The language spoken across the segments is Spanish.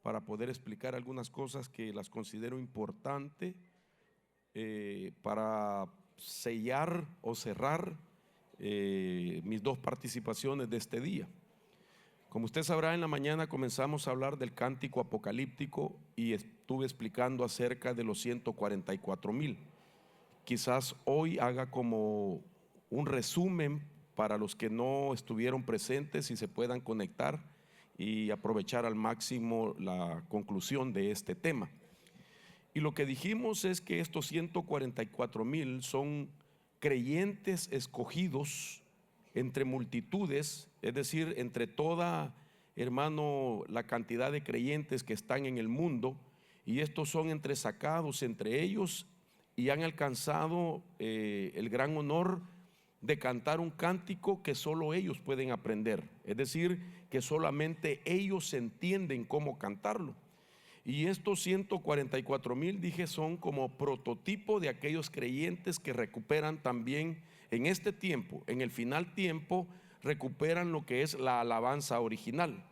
para poder explicar algunas cosas que las considero importantes para sellar o cerrar mis dos participaciones de este día. Como usted sabrá, en la mañana comenzamos a hablar del cántico apocalíptico y estuve explicando acerca de los 144,000. Quizás hoy haga como un resumen para los que no estuvieron presentes y se puedan conectar y aprovechar al máximo la conclusión de este tema. Y lo que dijimos es que estos 144,000 son creyentes escogidos entre multitudes, es decir, entre toda, hermano, la cantidad de creyentes que están en el mundo, y estos son entresacados entre ellos y han alcanzado el gran honor de cantar un cántico que solo ellos pueden aprender, es decir, que solamente ellos entienden cómo cantarlo. Y estos 144,000, dije, son como prototipo de aquellos creyentes que recuperan también en este tiempo, en el final tiempo, recuperan lo que es la alabanza original,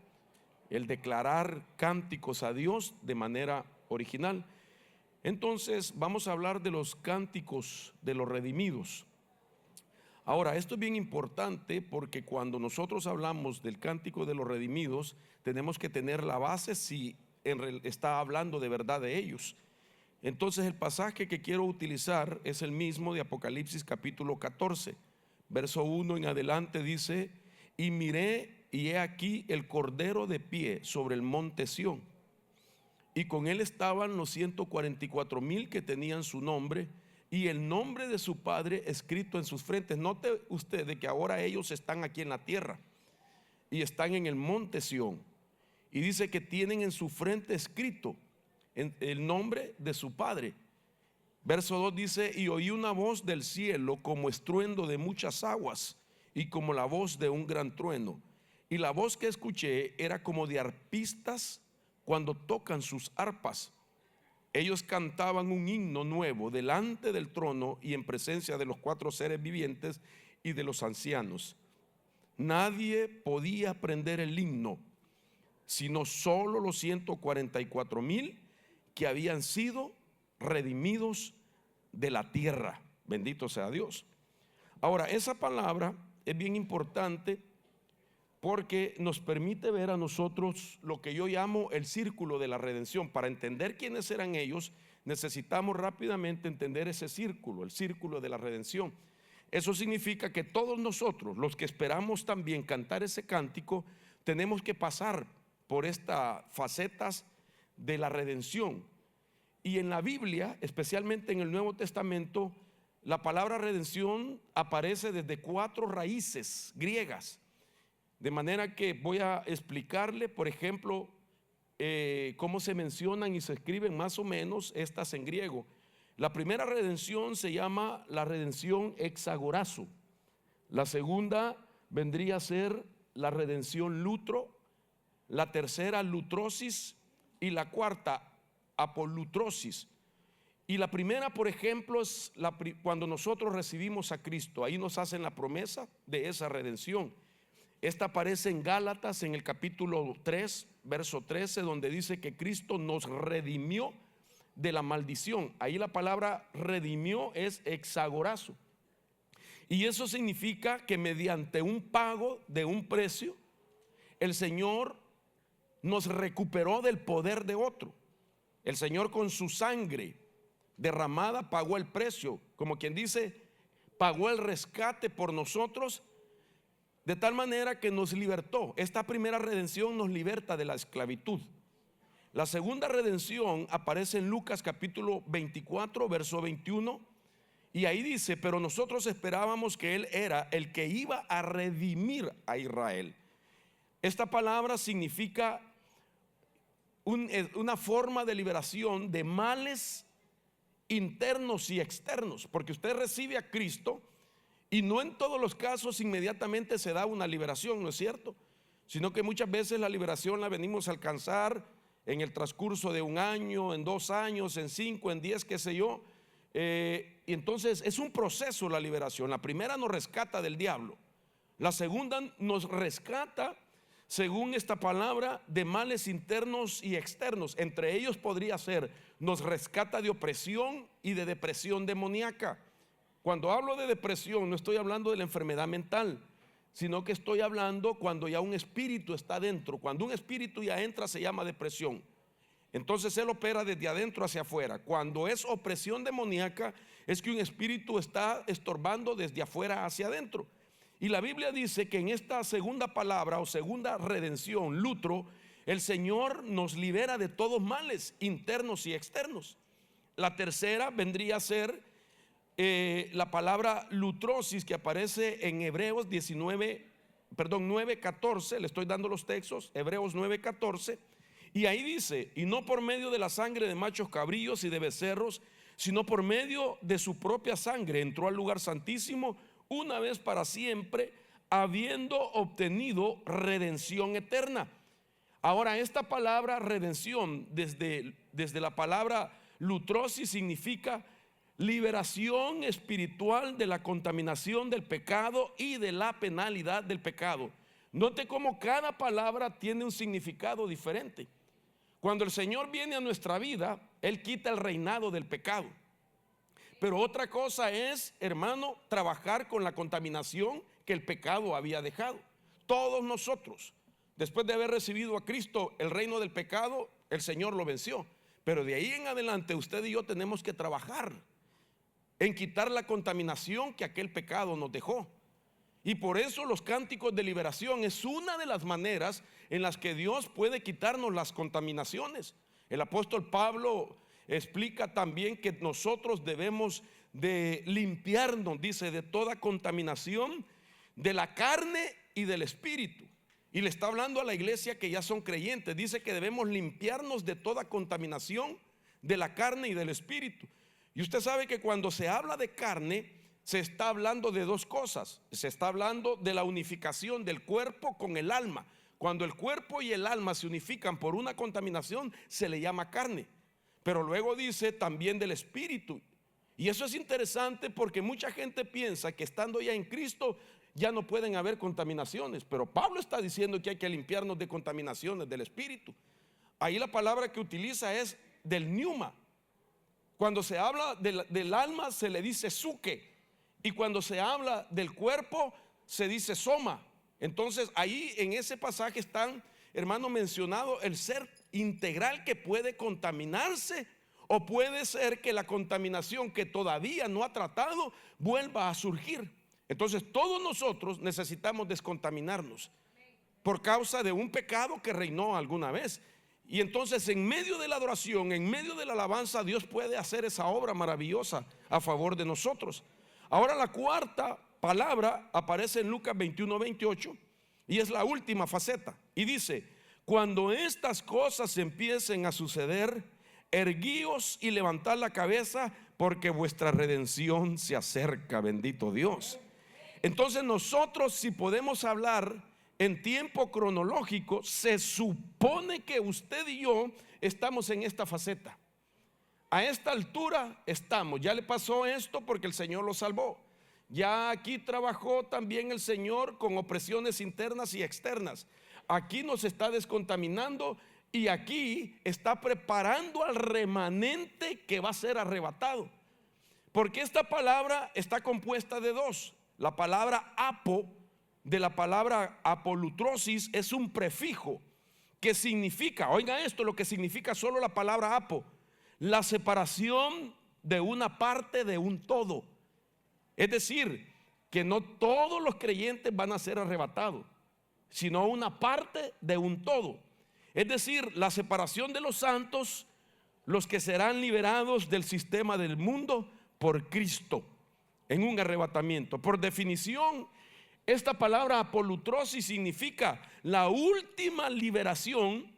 el declarar cánticos a Dios de manera original. Entonces vamos a hablar de los cánticos de los redimidos. Ahora, esto es bien importante porque cuando nosotros hablamos del cántico de los redimidos, tenemos que tener la base si está hablando de verdad de ellos. Entonces el pasaje que quiero utilizar es el mismo de Apocalipsis capítulo 14, verso 1 en adelante. Dice: y miré, y he aquí el Cordero de pie sobre el monte Sión, y con él estaban los 144,000 que tenían su nombre y el nombre de su Padre escrito en sus frentes. Note usted de que ahora ellos están aquí en la tierra y están en el monte Sión, y dice que tienen en su frente escrito el nombre de su Padre. Verso 2 dice: y oí una voz del cielo como estruendo de muchas aguas y como la voz de un gran trueno, y la voz que escuché era como de arpistas cuando tocan sus arpas. Ellos cantaban un himno nuevo delante del trono y en presencia de los 4 seres vivientes y de los ancianos. Nadie podía aprender el himno sino solo los 144,000 que habían sido redimidos de la tierra. Bendito sea Dios. Ahora, esa palabra es bien importante porque nos permite ver a nosotros lo que yo llamo el círculo de la redención. Para entender quiénes eran ellos, necesitamos rápidamente entender ese círculo, el círculo de la redención. Eso significa que todos nosotros, los que esperamos también cantar ese cántico, tenemos que pasar por estas facetas de la redención. Y en la Biblia, especialmente en el Nuevo Testamento, la palabra redención aparece desde 4 raíces griegas. De manera que voy a explicarle, por ejemplo, cómo se mencionan y se escriben más o menos estas en griego. La primera redención se llama la redención exagorazo. La segunda vendría a ser la redención lutro. La tercera, lutrosis, y la cuarta, apolutrosis. Y la primera, por ejemplo, es cuando nosotros recibimos a Cristo. Ahí nos hacen la promesa de esa redención. Esta aparece en Gálatas en el capítulo 3, verso 13, donde dice que Cristo nos redimió de la maldición. Ahí la palabra redimió es exagorazo. Y eso significa que mediante un pago de un precio, el Señor nos recuperó del poder de otro. El Señor con su sangre derramada pagó el precio, como quien dice, pagó el rescate por nosotros, de tal manera que nos libertó. Esta primera redención nos liberta de la esclavitud. La segunda redención aparece en Lucas capítulo 24, verso 21, y ahí dice: pero nosotros esperábamos que Él era el que iba a redimir a Israel. Esta palabra significa una forma de liberación de males internos y externos, porque usted recibe a Cristo y no en todos los casos inmediatamente se da una liberación, ¿no es cierto? Sino que muchas veces la liberación la venimos a alcanzar en el transcurso de 1 año, en 2 años, en 5, en 10, qué sé yo. Y entonces es un proceso la liberación. La primera nos rescata del diablo, la segunda nos rescata según esta palabra, de males internos y externos. Entre ellos podría ser, nos rescata de opresión y de depresión demoníaca. Cuando hablo de depresión, no estoy hablando de la enfermedad mental, sino que estoy hablando cuando ya un espíritu está dentro. Cuando un espíritu ya entra, se llama depresión. Entonces él opera desde adentro hacia afuera. Cuando es opresión demoníaca, es que un espíritu está estorbando desde afuera hacia adentro. Y la Biblia dice que en esta segunda palabra o segunda redención, lutro, el Señor nos libera de todos males internos y externos. La tercera vendría a ser la palabra lutrosis, que aparece en Hebreos 9:14. Le estoy dando los textos, Hebreos 9:14. Y ahí dice: y no por medio de la sangre de machos cabríos y de becerros, sino por medio de su propia sangre entró al lugar santísimo una vez para siempre, habiendo obtenido redención eterna. Ahora, esta palabra redención, desde la palabra lutrosis, significa liberación espiritual de la contaminación del pecado y de la penalidad del pecado. Note cómo cada palabra tiene un significado diferente. Cuando el Señor viene a nuestra vida, Él quita el reinado del pecado. Pero otra cosa es, hermano, trabajar con la contaminación que el pecado había dejado. Todos nosotros, después de haber recibido a Cristo, el reino del pecado, el Señor lo venció. Pero de ahí en adelante usted y yo tenemos que trabajar en quitar la contaminación que aquel pecado nos dejó. Y por eso los cánticos de liberación es una de las maneras en las que Dios puede quitarnos las contaminaciones. El apóstol Pablo explica también que nosotros debemos de limpiarnos, dice, de toda contaminación de la carne y del espíritu. Y le está hablando a la iglesia que ya son creyentes. Dice que debemos limpiarnos de toda contaminación de la carne y del espíritu. Y usted sabe que cuando se habla de carne, se está hablando de dos cosas. Se está hablando de la unificación del cuerpo con el alma. Cuando el cuerpo y el alma se unifican por una contaminación, se le llama carne. Pero luego dice también del espíritu. Y eso es interesante porque mucha gente piensa que estando ya en Cristo ya no pueden haber contaminaciones. Pero Pablo está diciendo que hay que limpiarnos de contaminaciones del espíritu. Ahí la palabra que utiliza es del pneuma. Cuando se habla del alma se le dice suke. Y cuando se habla del cuerpo se dice soma. Entonces ahí en ese pasaje están, hermano, mencionado el ser integral que puede contaminarse, o puede ser que la contaminación que todavía no ha tratado vuelva a surgir. Entonces todos nosotros necesitamos descontaminarnos por causa de un pecado que reinó alguna vez. Y entonces en medio de la adoración, en medio de la alabanza, Dios puede hacer esa obra maravillosa a favor de nosotros. Ahora la cuarta palabra aparece en Lucas 21:28 y es la última faceta. Y dice: cuando estas cosas empiecen a suceder, erguíos y levantad la cabeza, porque vuestra redención se acerca. Bendito Dios. Entonces nosotros, si podemos hablar en tiempo cronológico, se supone que usted y yo estamos en esta faceta. A esta altura estamos. Ya le pasó esto porque el Señor lo salvó. Ya aquí trabajó también el Señor con opresiones internas y externas. Aquí nos está descontaminando y aquí está preparando al remanente que va a ser arrebatado. Porque esta palabra está compuesta de dos. La palabra apo, de la palabra apolutrosis, es un prefijo que significa, oiga esto, lo que significa solo la palabra apo: la separación de una parte de un todo. Es decir, que no todos los creyentes van a ser arrebatados, sino una parte de un todo. Es decir, la separación de los santos, los que serán liberados del sistema del mundo por Cristo en un arrebatamiento. Por definición, esta palabra apolutrosis significa la última liberación,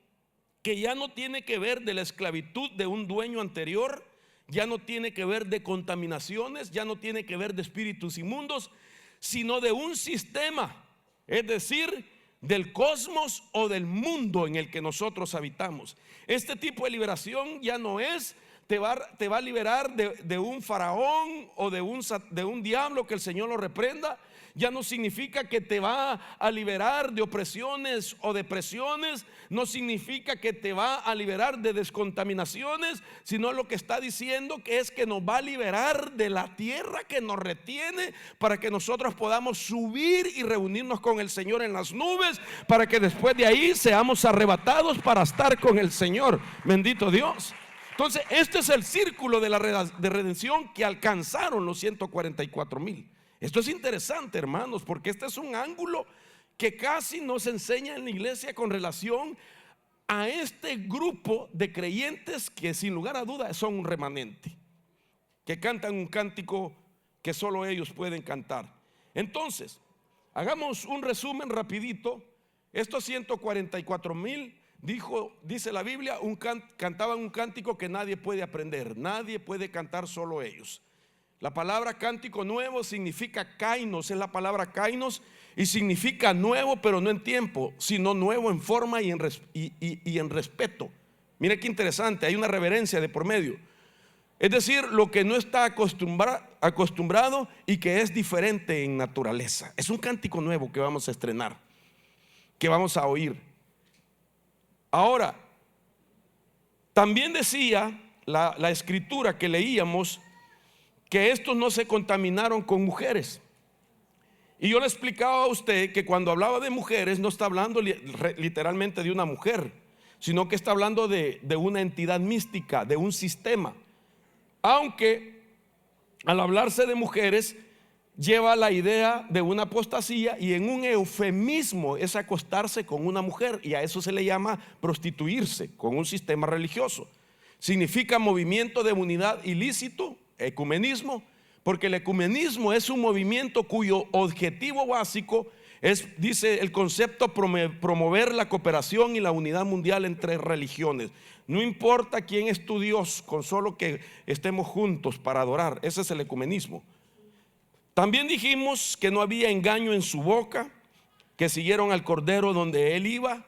que ya no tiene que ver de la esclavitud de un dueño anterior, ya no tiene que ver de contaminaciones, ya no tiene que ver de espíritus inmundos, sino de un sistema, es decir, del cosmos o del mundo en el que nosotros habitamos. Este tipo de liberación ya no es te va a liberar de un faraón o de un diablo, que el Señor lo reprenda. Ya no significa que te va a liberar de opresiones o depresiones, no significa que te va a liberar de descontaminaciones, sino lo que está diciendo que es que nos va a liberar de la tierra que nos retiene, para que nosotros podamos subir y reunirnos con el Señor en las nubes, para que después de ahí seamos arrebatados para estar con el Señor. Bendito Dios. Entonces este es el círculo de redención que alcanzaron los 144,000. Esto es interesante, hermanos, porque este es un ángulo que casi no se enseña en la iglesia con relación a este grupo de creyentes que sin lugar a dudas son un remanente, que cantan un cántico que solo ellos pueden cantar. Entonces, hagamos un resumen rapidito. Estos 144,000, dice la Biblia, cantaban un cántico que nadie puede aprender, nadie puede cantar, solo ellos. La palabra cántico nuevo significa kainos, es la palabra kainos, y significa nuevo, pero no en tiempo, sino nuevo en forma y en respeto. Mire qué interesante, hay una reverencia de por medio. Es decir, lo que no está acostumbrado y que es diferente en naturaleza. Es un cántico nuevo que vamos a estrenar, que vamos a oír. Ahora, también decía la escritura que leíamos que estos no se contaminaron con mujeres. Y yo le explicaba a usted que cuando hablaba de mujeres no está hablando literalmente de una mujer, sino que está hablando de una entidad mística, de un sistema. Aunque al hablarse de mujeres lleva la idea de una apostasía, y en un eufemismo es acostarse con una mujer, y a eso se le llama prostituirse con un sistema religioso. Significa movimiento de unidad ilícito, ecumenismo, porque el ecumenismo es un movimiento cuyo objetivo básico es, dice el concepto, promover la cooperación y la unidad mundial entre religiones. No importa quién es tu Dios, con solo que estemos juntos para adorar. Ese es el ecumenismo. También dijimos que no había engaño en su boca, que siguieron al Cordero donde él iba.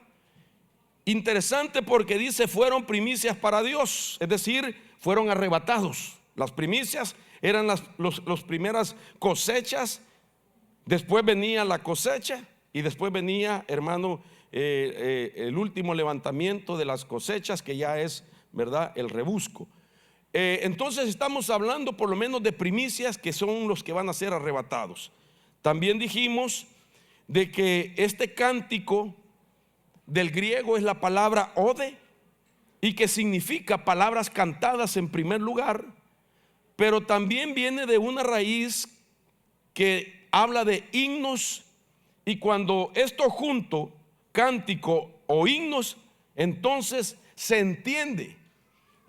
Interesante, porque dice fueron primicias para Dios, es decir, fueron arrebatados. Las primicias eran las primeras cosechas, después venía la cosecha y después venía, hermano, el último levantamiento de las cosechas, que ya es, ¿verdad?, el rebusco. Entonces estamos hablando por lo menos de primicias, que son los que van a ser arrebatados. También dijimos de que este cántico del griego es la palabra ode, y que significa palabras cantadas en primer lugar, pero también viene de una raíz que habla de himnos, y cuando esto junto, cántico o himnos, entonces se entiende,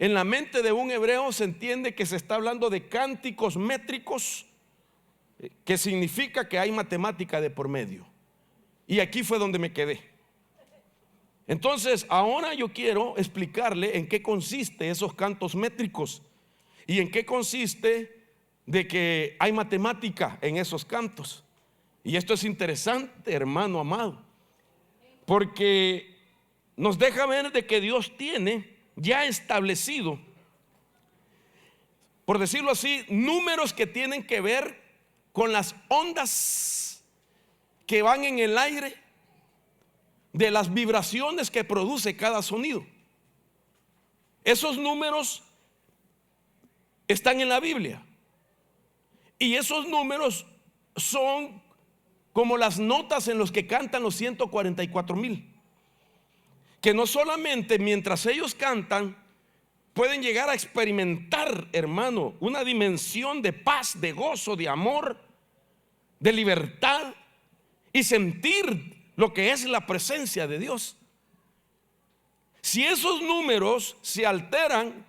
en la mente de un hebreo se entiende que se está hablando de cánticos métricos, que significa que hay matemática de por medio. Y aquí fue donde me quedé. Entonces ahora yo quiero explicarle en qué consiste esos cantos métricos y en qué consiste de que hay matemática en esos cantos. Y esto es interesante, hermano amado, porque nos deja ver de que Dios tiene ya establecido, por decirlo así, números que tienen que ver con las ondas que van en el aire, de las vibraciones que produce cada sonido. Esos números están en la Biblia, y esos números son como las notas en los que cantan los 144,000, que no solamente mientras ellos cantan pueden llegar a experimentar, hermano, una dimensión de paz, de gozo, de amor, de libertad, y sentir lo que es la presencia de Dios. Si esos números se alteran,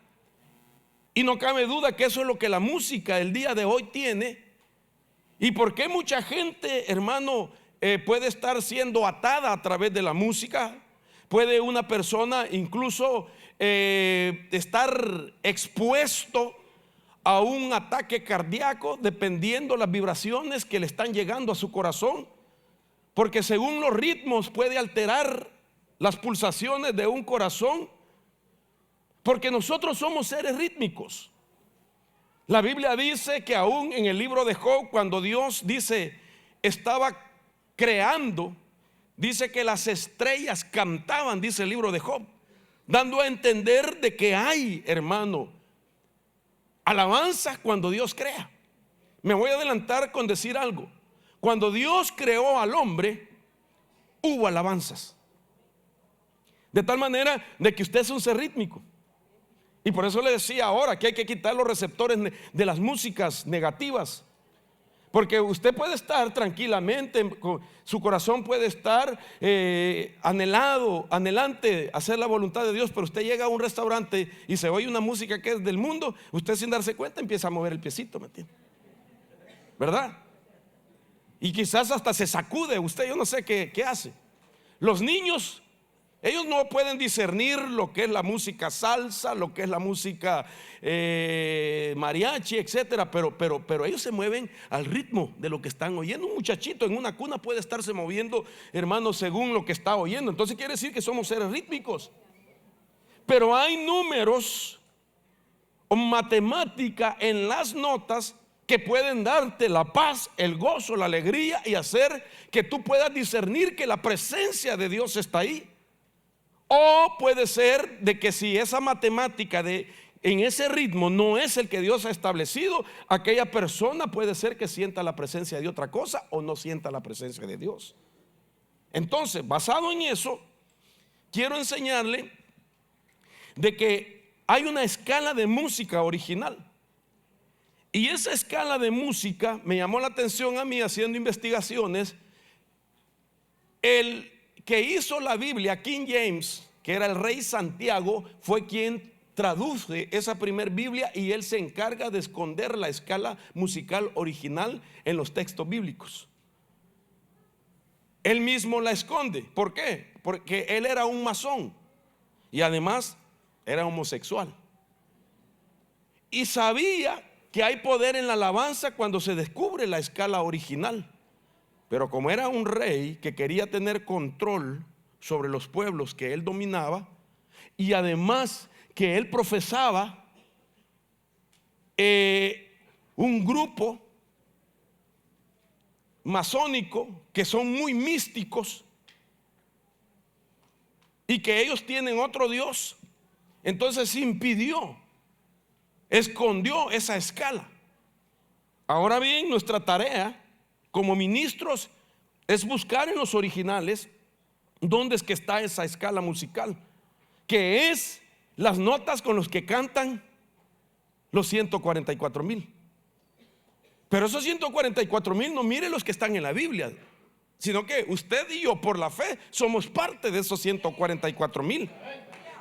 y no cabe duda que eso es lo que la música el día de hoy tiene, y por qué mucha gente, hermano, puede estar siendo atada a través de la música. Puede una persona incluso estar expuesto a un ataque cardíaco, dependiendo las vibraciones que le están llegando a su corazón, porque según los ritmos puede alterar las pulsaciones de un corazón. Porque nosotros somos seres rítmicos. La Biblia dice que aún en el libro de Job, cuando Dios dice estaba creando, dice que las estrellas cantaban, dice el libro de Job, dando a entender de que hay, hermano, alabanza cuando Dios crea. Me voy a adelantar con decir algo. Cuando Dios creó al hombre, hubo alabanzas. De tal manera de que usted es un ser rítmico. Y por eso le decía ahora que hay que quitar los receptores de las músicas negativas. Porque usted puede estar tranquilamente, su corazón puede estar anhelante hacer la voluntad de Dios, pero usted llega a un restaurante y se oye una música que es del mundo, usted sin darse cuenta empieza a mover el piecito, ¿me entiende? ¿Verdad? Y quizás hasta se sacude usted, yo no sé qué hace. Los niños, ellos no pueden discernir lo que es la música salsa, lo que es la música mariachi, etcétera, pero ellos se mueven al ritmo de lo que están oyendo. Un muchachito en una cuna puede estarse moviendo, hermano, según lo que está oyendo. Entonces quiere decir que somos seres rítmicos. Pero hay números o matemática en las notas que pueden darte la paz, el gozo, la alegría y hacer que tú puedas discernir que la presencia de Dios está ahí. O puede ser de que si esa matemática en ese ritmo no es el que Dios ha establecido, aquella persona puede ser que sienta la presencia de otra cosa o no sienta la presencia de Dios. Entonces, basado en eso, quiero enseñarle de que hay una escala de música original. Y esa escala de música me llamó la atención a mí haciendo investigaciones. El que hizo la Biblia, King James, que era el rey Santiago, fue quien traduce esa primer Biblia y él se encarga de esconder la escala musical original en los textos bíblicos. Él mismo la esconde. ¿Por qué? Porque él era un masón y además era homosexual. Y sabía que hay poder en la alabanza cuando se descubre la escala original. Pero como era un rey que quería tener control sobre los pueblos que él dominaba, y además que él profesaba un grupo masónico que son muy místicos y que ellos tienen otro Dios, entonces escondió esa escala. Ahora bien, nuestra tarea como ministros es buscar en los originales dónde es que está esa escala musical, que es las notas con las que cantan los 144,000. Pero esos 144,000 no mire los que están en la Biblia, sino que usted y yo por la fe somos parte de esos 144,000.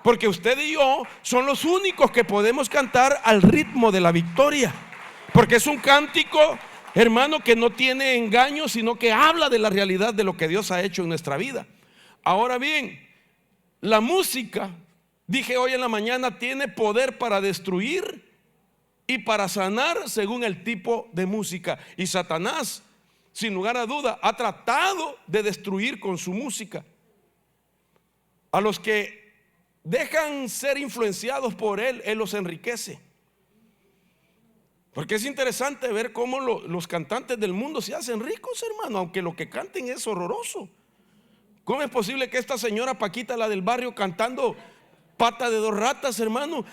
Porque usted y yo son los únicos que podemos cantar al ritmo de la victoria. Porque es un cántico, hermano, que no tiene engaño, sino que habla de la realidad de lo que Dios ha hecho en nuestra vida. Ahora bien, la música, dije hoy en la mañana, tiene poder para destruir y para sanar según el tipo de música. Y Satanás, sin lugar a duda, ha tratado de destruir con su música a los que dejan ser influenciados por él los enriquece. Porque es interesante ver cómo los cantantes del mundo se hacen ricos, hermano, aunque lo que canten es horroroso. ¿Cómo es posible que esta señora Paquita, la del barrio, cantando Pata de dos ratas, hermano?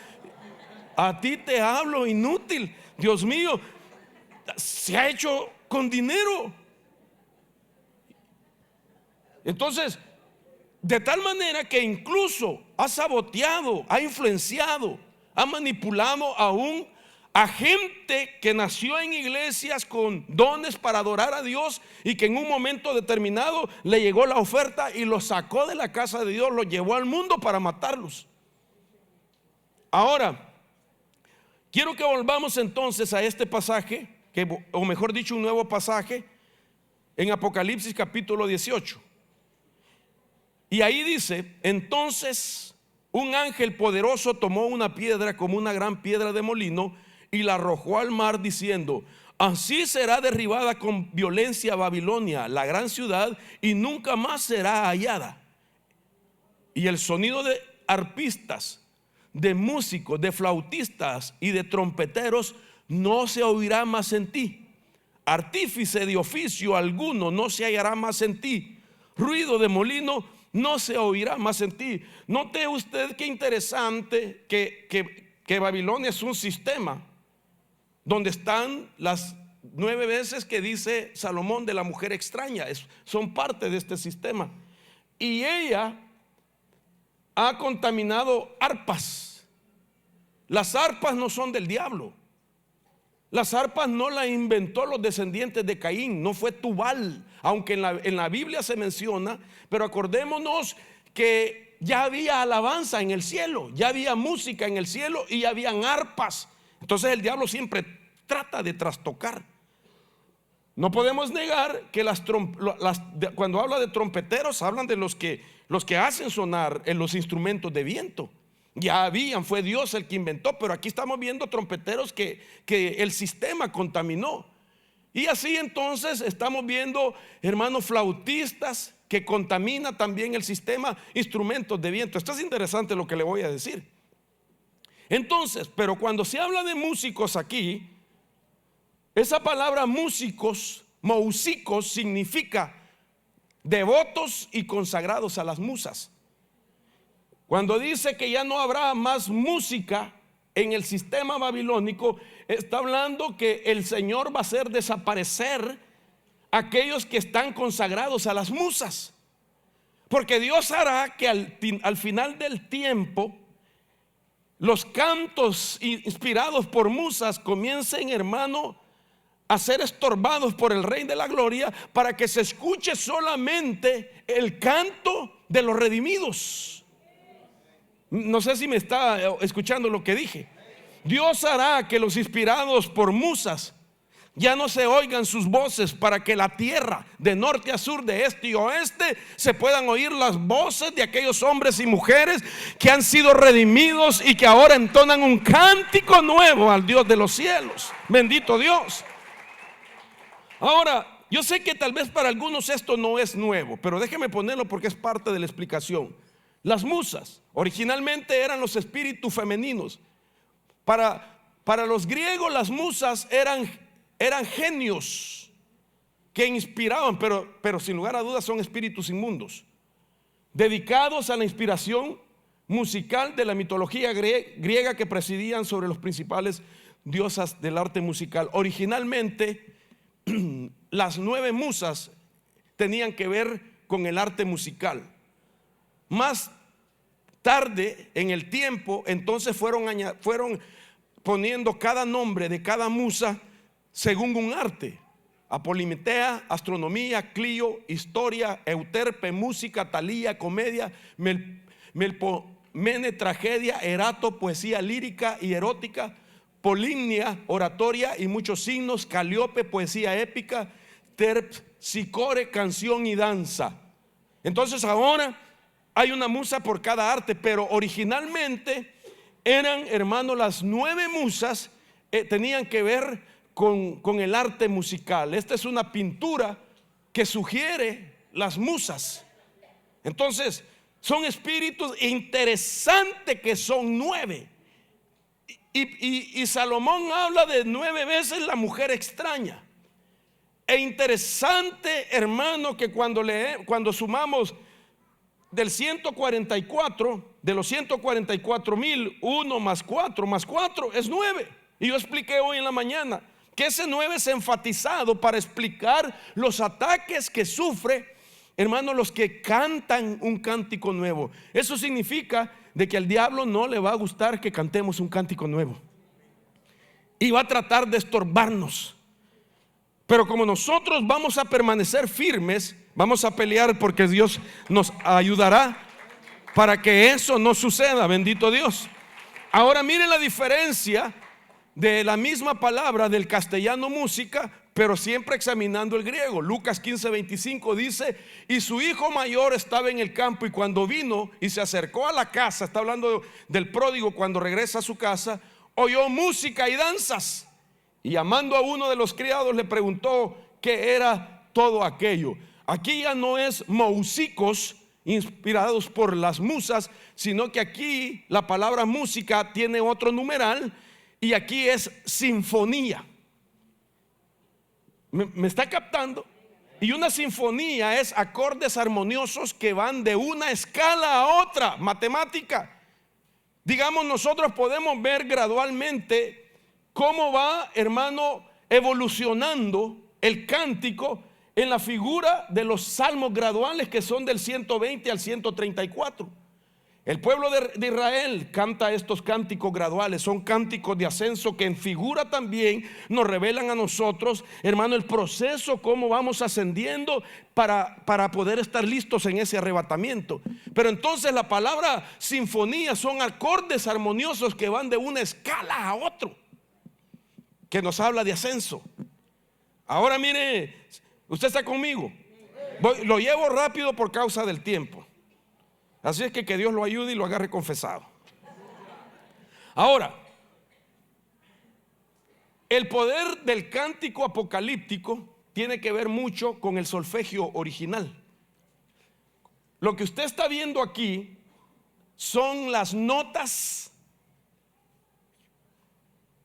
A ti te hablo, inútil. Dios mío, se ha hecho con dinero. Entonces, de tal manera que incluso ha saboteado, ha influenciado, ha manipulado aún a gente que nació en iglesias con dones para adorar a Dios y que en un momento determinado le llegó la oferta y los sacó de la casa de Dios, los llevó al mundo para matarlos. Ahora, quiero que volvamos entonces a este pasaje, o mejor dicho, un nuevo pasaje en Apocalipsis capítulo 18. Y ahí dice: entonces un ángel poderoso tomó una piedra como una gran piedra de molino y la arrojó al mar diciendo: así será derribada con violencia Babilonia, la gran ciudad, y nunca más será hallada. Y el sonido de arpistas, de músicos, de flautistas y de trompeteros no se oirá más en ti. Artífice de oficio alguno no se hallará más en ti. Ruido de molino no se oirá más en ti. Note usted qué interesante que Babilonia es un sistema donde están las 9 veces que dice Salomón de la mujer extraña. Son parte de este sistema. Y ella ha contaminado arpas. Las arpas no son del diablo. Las arpas no las inventó los descendientes de Caín, no fue Tubal, aunque en la Biblia se menciona. Pero acordémonos que ya había alabanza en el cielo, ya había música en el cielo y ya habían arpas. Entonces el diablo siempre trata de trastocar. No podemos negar que cuando habla de trompeteros, hablan de los que hacen sonar en los instrumentos de viento. Ya habían, fue Dios el que inventó, pero aquí estamos viendo trompeteros que el sistema contaminó. Y así entonces estamos viendo, hermanos, flautistas que contamina también el sistema, instrumentos de viento. Esto es interesante lo que le voy a decir. Entonces, pero cuando se habla de músicos aquí, esa palabra músicos, mousicos, significa devotos y consagrados a las musas. Cuando dice que ya no habrá más música en el sistema babilónico, está hablando que el Señor va a hacer desaparecer aquellos que están consagrados a las musas. Porque Dios hará que al final del tiempo los cantos inspirados por musas comiencen, hermano, a ser estorbados por el Rey de la Gloria, para que se escuche solamente el canto de los redimidos. No sé si me está escuchando lo que dije. Dios hará que los inspirados por musas ya no se oigan sus voces, para que la tierra de norte a sur, de este y oeste, se puedan oír las voces de aquellos hombres y mujeres que han sido redimidos y que ahora entonan un cántico nuevo al Dios de los cielos. Bendito Dios. Ahora, yo sé que tal vez para algunos esto no es nuevo, pero déjeme ponerlo porque es parte de la explicación. Las musas originalmente eran los espíritus femeninos. Para los griegos las musas eran genios que inspiraban, pero sin lugar a dudas son espíritus inmundos, dedicados a la inspiración musical de la mitología griega, que presidían sobre los principales diosas del arte musical. Originalmente las 9 musas tenían que ver con el arte musical. Más tarde en el tiempo, entonces fueron poniendo cada nombre de cada musa según un arte: Apolimetea, astronomía; Clio, historia; Euterpe, música; Talía, comedia; Melpomene, tragedia; Erato, poesía lírica y erótica; Polimnia, oratoria y muchos signos; Calíope, poesía épica; Terpsicore, canción y danza. Entonces ahora hay una musa por cada arte, pero originalmente eran, hermanos, las 9 musas tenían que ver con el arte musical. Esta es una pintura que sugiere las musas. Entonces son espíritus interesantes que son 9. Y Salomón habla de 9 veces la mujer extraña. E interesante, hermano, que cuando sumamos del 144, de los 144,000, 1 más 4 más 4 es 9. Y yo expliqué hoy en la mañana que ese 9 es enfatizado para explicar los ataques que sufre, hermanos, los que cantan un cántico nuevo. Eso significa de que al diablo no le va a gustar que cantemos un cántico nuevo, y va a tratar de estorbarnos. Pero como nosotros vamos a permanecer firmes, vamos a pelear, porque Dios nos ayudará para que eso no suceda. Bendito Dios. Ahora miren la diferencia de la misma palabra del castellano música, pero siempre examinando el griego. Lucas 15:25 dice: y su hijo mayor estaba en el campo, y cuando vino y se acercó a la casa, está hablando del pródigo cuando regresa a su casa, oyó música y danzas. Y llamando a uno de los criados le preguntó qué era todo aquello. Aquí ya no es mousicos, inspirados por las musas, sino que aquí la palabra música tiene otro numeral y aquí es sinfonía. ¿Me está captando? Y una sinfonía es acordes armoniosos que van de una escala a otra, matemática. Digamos, nosotros podemos ver gradualmente cómo va, hermano, evolucionando el cántico en la figura de los salmos graduales que son del 120 al 134. El pueblo de Israel canta estos cánticos graduales, son cánticos de ascenso que en figura también nos revelan a nosotros, hermano, el proceso, cómo vamos ascendiendo para poder estar listos en ese arrebatamiento. Pero entonces la palabra sinfonía son acordes armoniosos que van de una escala a otro, que nos habla de ascenso. Ahora mire, usted está conmigo. Lo llevo rápido por causa del tiempo. Así es que Dios lo ayude y lo agarre confesado. Ahora, el poder del cántico apocalíptico tiene que ver mucho con el solfegio original. Lo que usted está viendo aquí son las notas,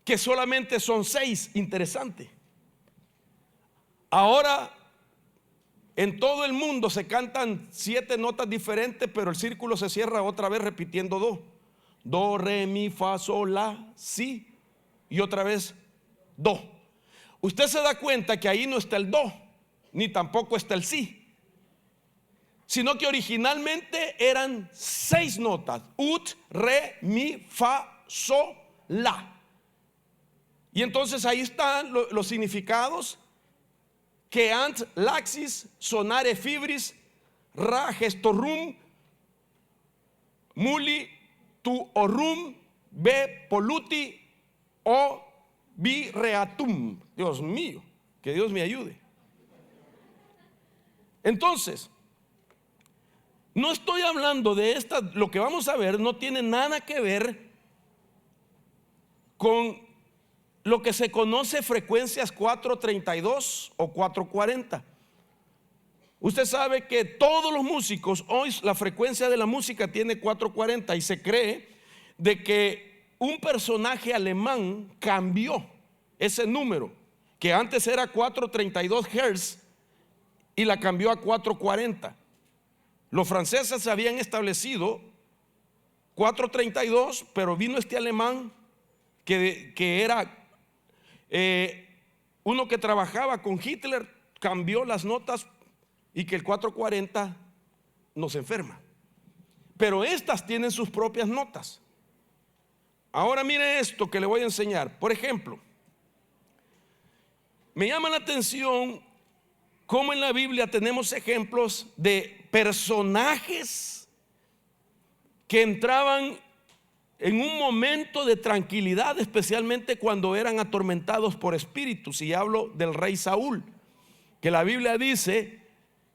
que solamente son 6. Interesante. Ahora, en todo el mundo se cantan 7 notas diferentes, pero el círculo se cierra otra vez repitiendo do. Do, re, mi, fa, sol, la, si. Y otra vez do. Usted se da cuenta que ahí no está el do, ni tampoco está el si, sino que originalmente eran 6 notas: ut, re, mi, fa, sol, la. Y entonces ahí están los significados: que ant laxis sonare fibris ra gestorum muli tu orum be poluti o bi reatum. Dios mío, que Dios me ayude. Entonces, no estoy hablando de esta, lo que vamos a ver no tiene nada que ver con lo que se conoce frecuencias 432 o 440. Usted sabe que todos los músicos, hoy la frecuencia de la música tiene 440, y se cree de que un personaje alemán cambió ese número, que antes era 432 Hz, y la cambió a 440. Los franceses habían establecido 432, pero vino este alemán que era uno que trabajaba con Hitler, cambió las notas, y que el 440 nos enferma. Pero estas tienen sus propias notas. Ahora mire esto que le voy a enseñar. Por ejemplo, me llama la atención cómo en la Biblia tenemos ejemplos de personajes que entraban en un momento de tranquilidad, especialmente cuando eran atormentados por espíritus. Y hablo del rey Saúl, que la Biblia dice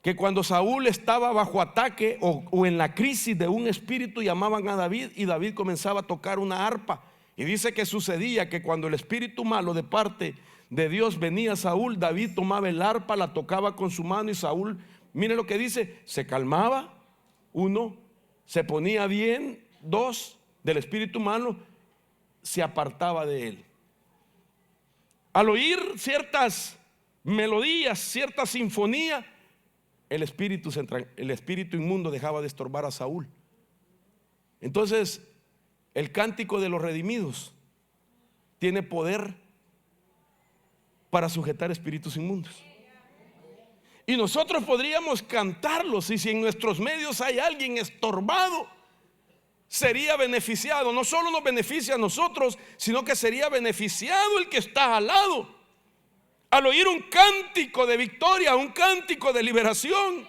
que cuando Saúl estaba bajo ataque o en la crisis de un espíritu, llamaban a David, y David comenzaba a tocar una arpa. Y dice que sucedía que cuando el espíritu malo de parte de Dios venía a Saúl, David tomaba el arpa, la tocaba con su mano, y Saúl, mire lo que dice, se calmaba, 1, se ponía bien, 2, del espíritu malo se apartaba de él. Al oír ciertas melodías, cierta sinfonía, el espíritu inmundo dejaba de estorbar a Saúl. Entonces, el cántico de los redimidos tiene poder para sujetar espíritus inmundos. Y nosotros podríamos cantarlos, y si en nuestros medios hay alguien estorbado, sería beneficiado. No solo nos beneficia a nosotros, sino que sería beneficiado el que está al lado al oír un cántico de victoria, un cántico de liberación.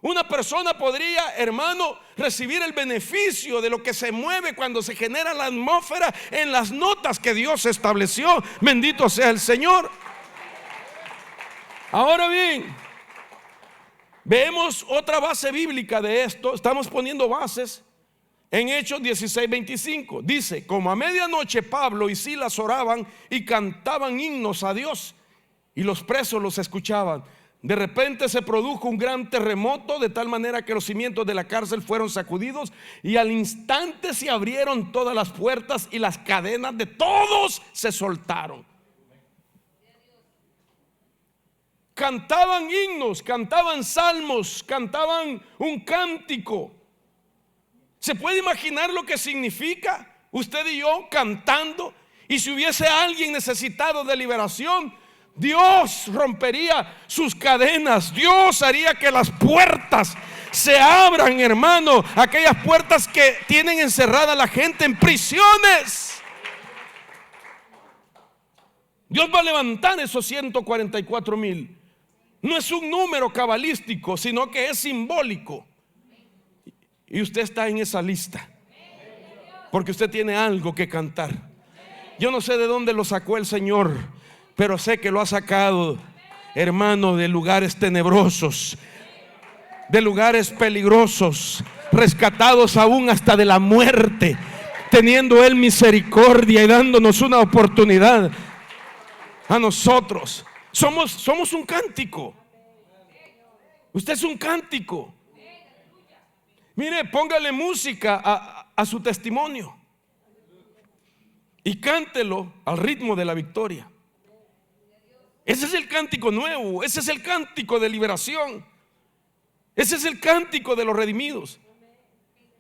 Una persona podría, hermano, recibir el beneficio de lo que se mueve cuando se genera la atmósfera en las notas que Dios estableció. Bendito sea el Señor. Ahora bien, vemos otra base bíblica de esto. Estamos poniendo bases en Hechos 16:25. Dice: como a medianoche Pablo y Silas oraban y cantaban himnos a Dios, y los presos los escuchaban. De repente se produjo un gran terremoto, de tal manera que los cimientos de la cárcel fueron sacudidos y al instante se abrieron todas las puertas y las cadenas de todos se soltaron. Cantaban himnos, cantaban salmos, cantaban un cántico. ¿Se puede imaginar lo que significa usted y yo cantando? Y si hubiese alguien necesitado de liberación, Dios rompería sus cadenas. Dios haría que las puertas se abran, hermano. Aquellas puertas que tienen encerrada a la gente en prisiones. Dios va a levantar esos 144,000. No es un número cabalístico, sino que es simbólico. Y usted está en esa lista, porque usted tiene algo que cantar. Yo no sé de dónde lo sacó el Señor, pero sé que lo ha sacado, hermano, de lugares tenebrosos, de lugares peligrosos, rescatados aún hasta de la muerte, teniendo Él misericordia y dándonos una oportunidad a nosotros. Somos un cántico. Usted es un cántico. Mire, póngale música a su testimonio y cántelo al ritmo de la victoria. Ese es el cántico nuevo, ese es el cántico de liberación, ese es el cántico de los redimidos.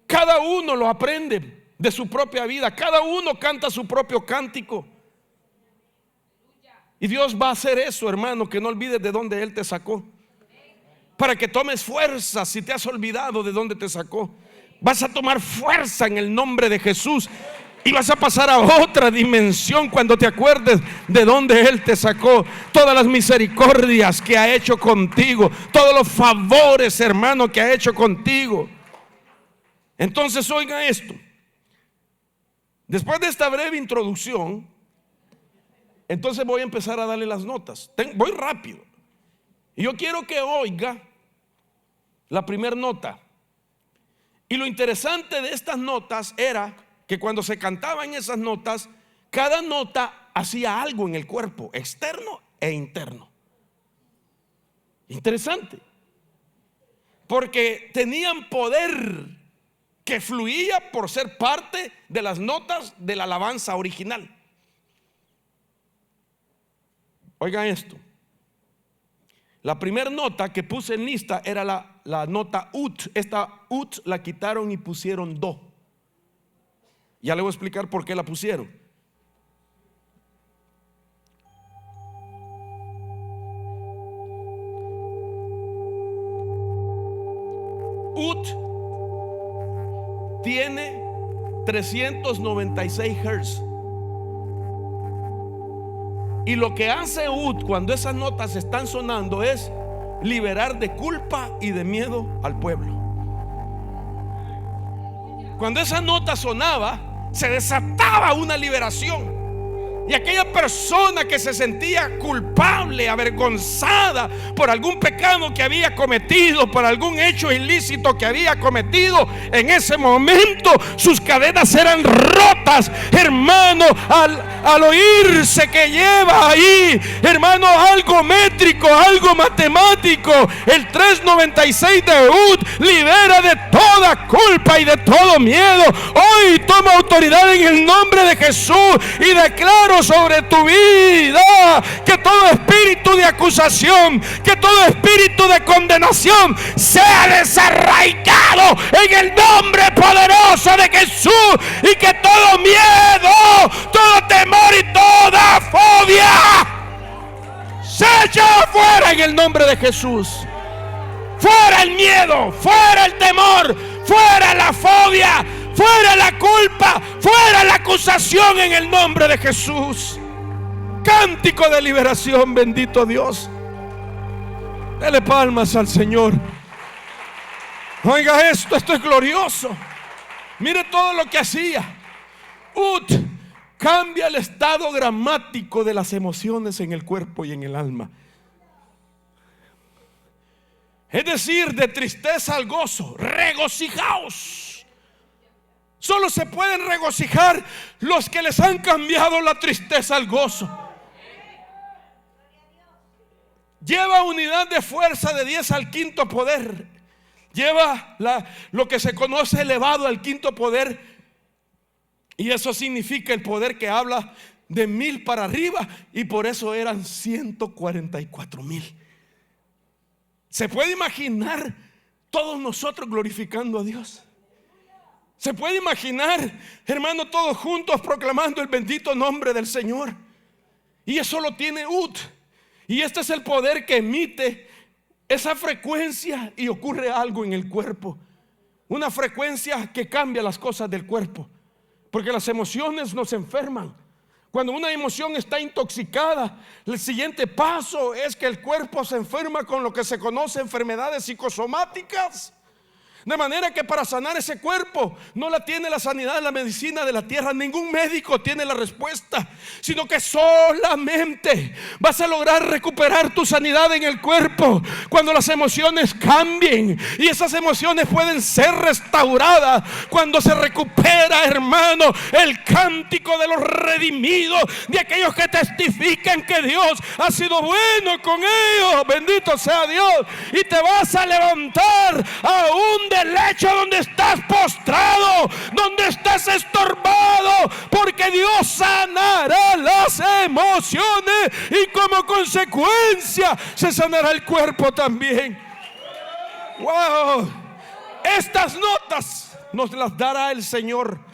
Cada uno lo aprende de su propia vida, cada uno canta su propio cántico. Y Dios va a hacer eso, hermano, que no olvides de dónde Él te sacó, para que tomes fuerza. Si te has olvidado de dónde te sacó, vas a tomar fuerza en el nombre de Jesús. Y vas a pasar a otra dimensión cuando te acuerdes de dónde Él te sacó. Todas las misericordias que ha hecho contigo, todos los favores, hermano, que ha hecho contigo. Entonces oiga esto. Después de esta breve introducción, entonces voy a empezar a darle las notas. Voy rápido. Y yo quiero que oiga la primera nota. Y lo interesante de estas notas era que cuando se cantaban esas notas, cada nota hacía algo en el cuerpo, externo e interno. Interesante, porque tenían poder que fluía por ser parte de las notas de la alabanza original. Oigan esto. La primera nota que puse en lista era la nota ut. Esta ut la quitaron y pusieron do. Ya le voy a explicar por qué la pusieron. Ut tiene 396 Hz. Y lo que hace ut cuando esas notas están sonando es liberar de culpa y de miedo al pueblo. Cuando esa nota sonaba, se desataba una liberación. Y aquella persona que se sentía culpable, avergonzada por algún pecado que había cometido, por algún hecho ilícito que había cometido, en ese momento sus cadenas eran rotas, hermano, al oírse que lleva ahí, hermano, algo métrico, algo matemático. El 396 de UD libera de toda culpa y de todo miedo. Hoy toma autoridad en el nombre de Jesús y declaro sobre tu vida que todo espíritu de acusación, que todo espíritu de condenación sea desarraigado en el nombre poderoso de Jesús, y que todo miedo, todo temor y toda fobia se echa afuera en el nombre de Jesús. Fuera el miedo, fuera el temor, fuera la fobia, fuera la culpa, fuera la acusación en el nombre de Jesús. Cántico de liberación, bendito Dios. Dele palmas al Señor. Oiga esto es glorioso. Mire todo lo que hacía. Ut cambia el estado gramático de las emociones en el cuerpo y en el alma. Es decir, de tristeza al gozo. Regocijaos. Solo se pueden regocijar los que les han cambiado la tristeza al gozo. lleva unidad de fuerza de 10 al quinto poder. Lleva lo que se conoce elevado al quinto poder. Y eso significa el poder que habla de 1000 para arriba. Y por eso eran 144,000. ¿Se puede imaginar todos nosotros glorificando a Dios? ¿Se puede imaginar, hermano, todos juntos proclamando el bendito nombre del Señor? Y eso lo tiene Ud. Y este es el poder que emite esa frecuencia y ocurre algo en el cuerpo. Una frecuencia que cambia las cosas del cuerpo. Porque las emociones nos enferman. Cuando una emoción está intoxicada, el siguiente paso es que el cuerpo se enferma con lo que se conoce enfermedades psicosomáticas. De manera que para sanar ese cuerpo no la tiene la sanidad de la medicina de la tierra. Ningún médico tiene la respuesta, sino que solamente vas a lograr recuperar tu sanidad en el cuerpo cuando las emociones cambien. Y esas emociones pueden ser restauradas cuando se recupera, hermano, el cántico de los redimidos, de aquellos que testifican que Dios ha sido bueno con ellos. Bendito sea Dios. Y te vas a levantar aún del lecho donde estás postrado, donde estás estorbado, porque Dios sanará las emociones y como consecuencia se sanará el cuerpo también. Wow, estas notas nos las dará el Señor,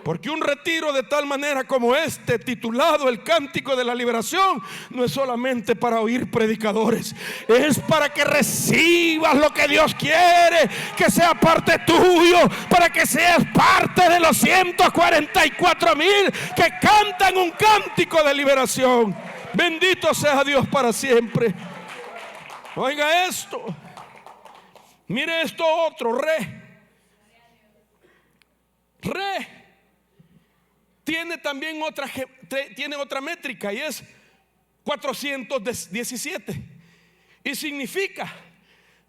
porque un retiro de tal manera como este, titulado El Cántico de la Liberación, no es solamente para oír predicadores, es para que recibas lo que Dios quiere que sea parte tuyo, para que seas parte de los 144,000 que cantan un cántico de liberación. Bendito sea Dios para siempre. Oiga esto, mire esto otro, tiene también otra métrica, y es 417, y significa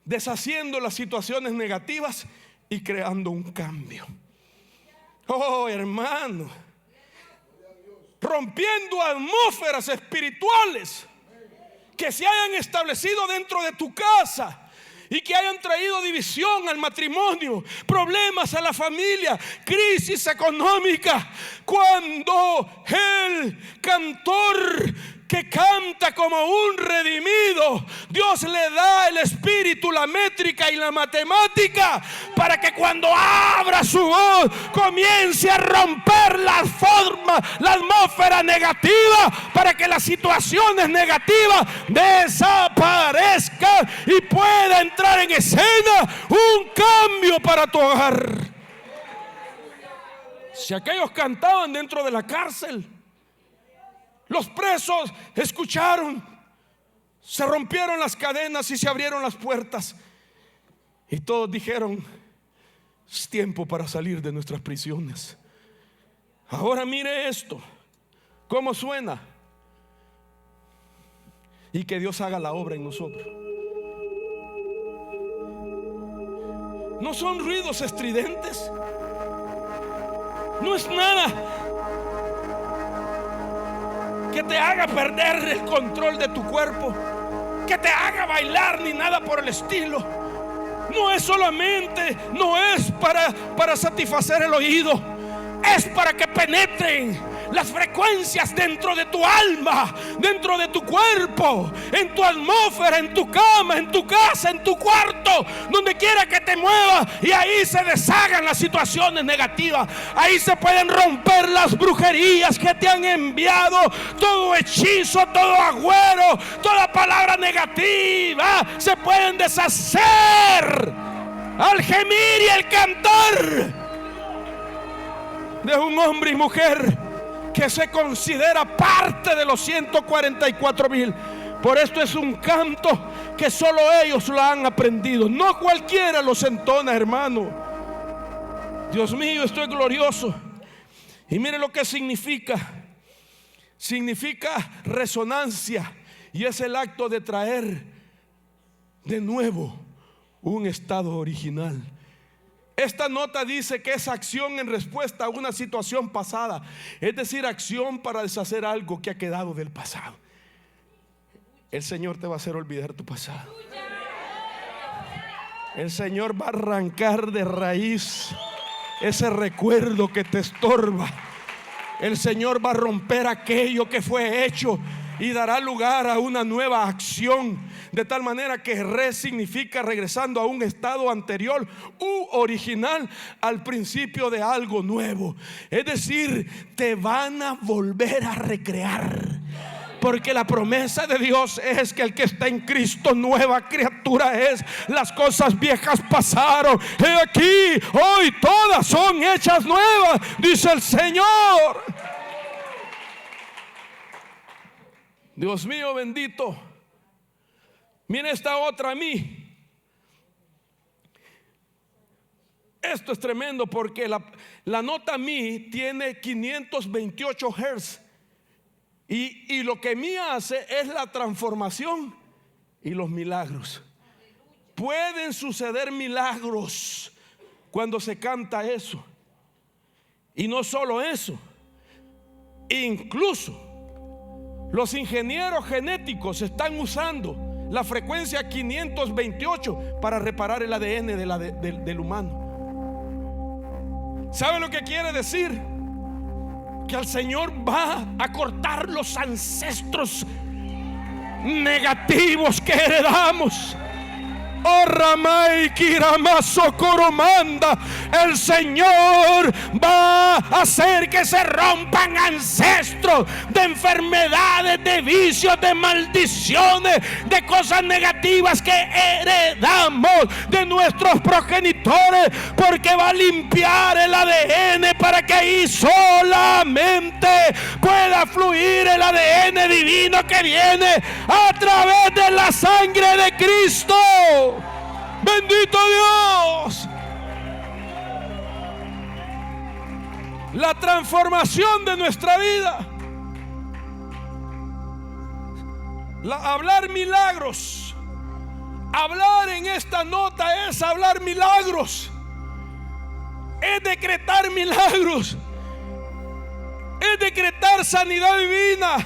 deshaciendo las situaciones negativas y creando un cambio. Oh, hermano, rompiendo atmósferas espirituales que se hayan establecido dentro de tu casa y que hayan traído división al matrimonio, problemas a la familia, crisis económica. Cuando el cantor que canta como un redimido, Dios le da el espíritu, la métrica y la matemática para que cuando abra su voz comience a romper las formas, la atmósfera negativa, para que las situaciones negativas desaparezcan y pueda entrar en escena un cambio para tu hogar. Si aquellos cantaban dentro de la cárcel, los presos escucharon, se rompieron las cadenas y se abrieron las puertas, y todos dijeron: es tiempo para salir de nuestras prisiones. Ahora mire esto, cómo suena, y que Dios haga la obra en nosotros. No son ruidos estridentes, no es nada que te haga perder el control de tu cuerpo, que te haga bailar ni nada por el estilo. No es solamente, no es para satisfacer el oído, es para que penetren las frecuencias dentro de tu alma, dentro de tu cuerpo, en tu atmósfera, en tu cama, en tu casa, en tu cuarto, donde quiera que te muevas. Y ahí se deshagan las situaciones negativas. Ahí se pueden romper las brujerías que te han enviado, todo hechizo, todo agüero, toda palabra negativa se pueden deshacer al gemir y el cantar de un hombre y mujer que se considera parte de los 144,000. Por esto es un canto que solo ellos lo han aprendido, no cualquiera los entona, hermano. Dios mío, esto es glorioso. Y mire lo que significa. Significa resonancia, y es el acto de traer de nuevo un estado original. Esta nota dice que es acción en respuesta a una situación pasada, es decir, acción para deshacer algo que ha quedado del pasado. el Señor te va a hacer olvidar tu pasado. El Señor va a arrancar de raíz ese recuerdo que te estorba. El Señor va a romper aquello que fue hecho y dará lugar a una nueva acción, de tal manera que significa regresando a un estado anterior u original al principio de algo nuevo. Es decir, te van a volver a recrear. Porque la promesa de Dios es que el que está en Cristo nueva criatura es. Las cosas viejas pasaron, he aquí, hoy todas son hechas nuevas, dice el Señor. Dios mío bendito. Mira esta otra a mí. Esto es tremendo porque la nota mi tiene 528 Hz. Y lo que mi hace es la transformación y los milagros. Pueden suceder milagros cuando se canta eso. Y no solo eso, incluso los ingenieros genéticos están usando la frecuencia 528 para reparar el ADN del humano. ¿Sabe lo que quiere decir? Que el Señor va a cortar los ancestros negativos que heredamos. Oh Ramay Kirama Socoromanda. El Señor va a hacer que se rompan ancestros de enfermedades, de vicios, de maldiciones, de cosas negativas que heredamos de nuestros progenitores, porque va a limpiar el ADN para que ahí solamente pueda fluir el ADN divino que viene a través de la sangre de Cristo. Bendito Dios. La transformación de nuestra vida. Hablar milagros. Hablar en esta nota es hablar milagros. Es decretar milagros. Es decretar sanidad divina.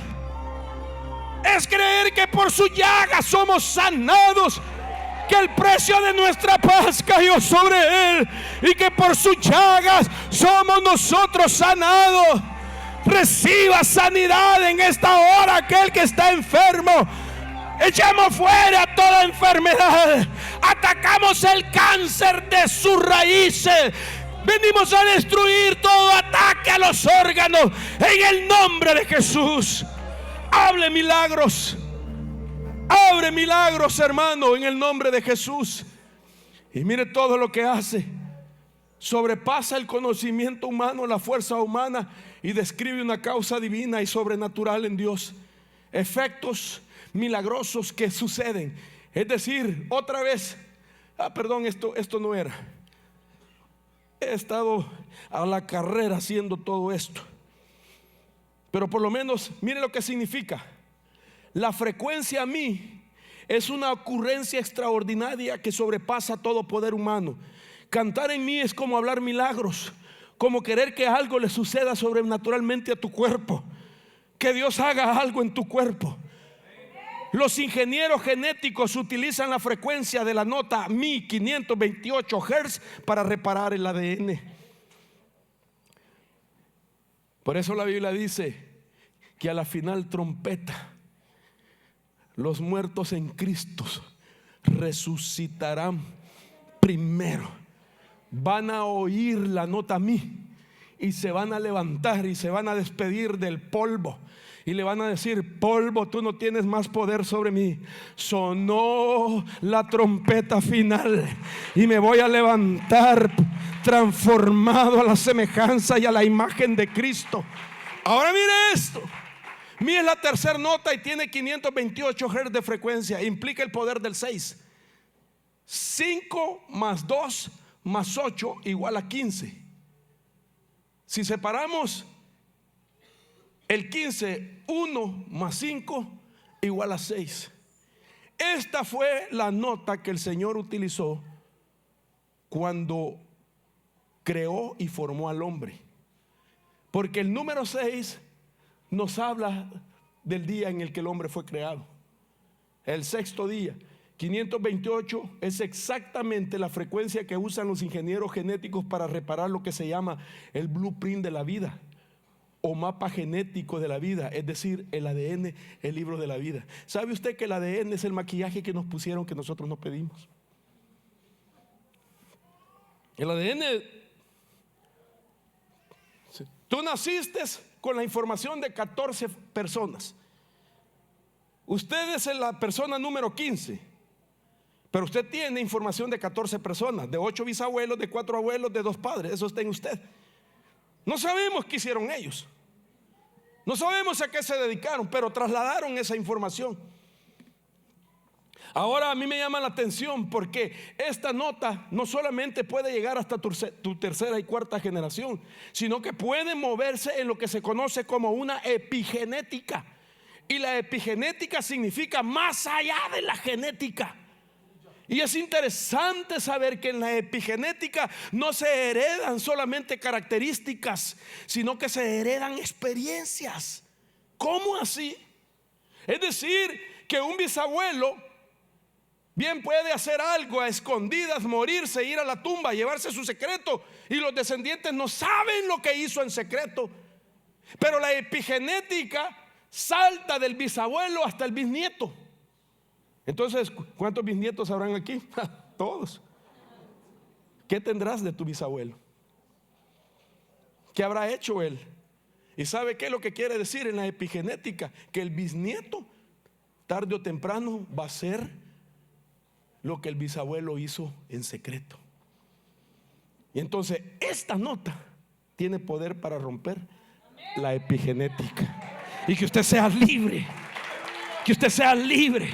Es creer que por su llaga somos sanados, que el precio de nuestra paz cayó sobre él y que por sus llagas somos nosotros sanados. Reciba sanidad en esta hora aquel que está enfermo. Echamos fuera toda enfermedad. Atacamos el cáncer de sus raíces. Venimos a destruir todo ataque a los órganos en el nombre de Jesús. Hable milagros. Abre milagros, hermano, en el nombre de Jesús. Y mire todo lo que hace. Sobrepasa el conocimiento humano, la fuerza humana, y describe una causa divina y sobrenatural en Dios. Efectos milagrosos que suceden. Es decir, otra vez, perdón, esto no era. He estado a la carrera haciendo todo esto. Pero por lo menos, mire lo que significa. La frecuencia a mí es una ocurrencia extraordinaria que sobrepasa todo poder humano. Cantar en mí es como hablar milagros, como querer que algo le suceda sobrenaturalmente a tu cuerpo, que Dios haga algo en tu cuerpo. Los ingenieros genéticos utilizan la frecuencia de la nota Mi 528 Hz para reparar el ADN. Por eso la Biblia dice que a la final trompeta, los muertos en Cristo resucitarán primero. Van a oír la nota Mi y se van a levantar y se van a despedir del polvo. Y le van a decir: polvo, tú no tienes más poder sobre mí. Sonó la trompeta final y me voy a levantar transformado a la semejanza y a la imagen de Cristo. Ahora mire esto. Mi es la tercera nota y tiene 528 Hz de frecuencia. Implica el poder del 6. 5 más 2 más 8 igual a 15. Si separamos el 15, 1 más 5 igual a 6. Esta fue la nota que el Señor utilizó cuando creó y formó al hombre. Porque el número 6 nos habla del día en el que el hombre fue creado. el sexto día. 528 es exactamente la frecuencia que usan los ingenieros genéticos para reparar lo que se llama el blueprint de la vida, o mapa genético de la vida, es decir, el ADN, el libro de la vida. ¿Sabe usted que el ADN es el maquillaje que nos pusieron, que nosotros no pedimos? El ADN, tú naciste con la información de 14 personas. Usted es la persona número 15. Pero usted tiene información de 14 personas, de 8 bisabuelos, de 4 abuelos, de 2 padres. Eso está en usted. No sabemos qué hicieron ellos. No sabemos a qué se dedicaron, pero trasladaron esa información. Ahora a mí me llama la atención porque esta nota no solamente puede llegar hasta tu tercera y cuarta generación, sino que puede moverse en lo que se conoce como una epigenética. Y la epigenética significa más allá de la genética. Y es interesante saber que en la epigenética no se heredan solamente características, sino que se heredan experiencias. ¿Cómo así? Es decir, que un bisabuelo bien puede hacer algo a escondidas, morirse, ir a la tumba, llevarse su secreto, y los descendientes no saben lo que hizo en secreto. Pero la epigenética salta del bisabuelo hasta el bisnieto. Entonces, ¿cuántos bisnietos habrán aquí? Todos. ¿Qué tendrás de tu bisabuelo? ¿Qué habrá hecho él? ¿Y sabe qué es lo que quiere decir en la epigenética? Que el bisnieto, tarde o temprano, va a ser lo que el bisabuelo hizo en secreto. Y entonces, esta nota tiene poder para romper la epigenética. Y que usted sea libre. Que usted sea libre.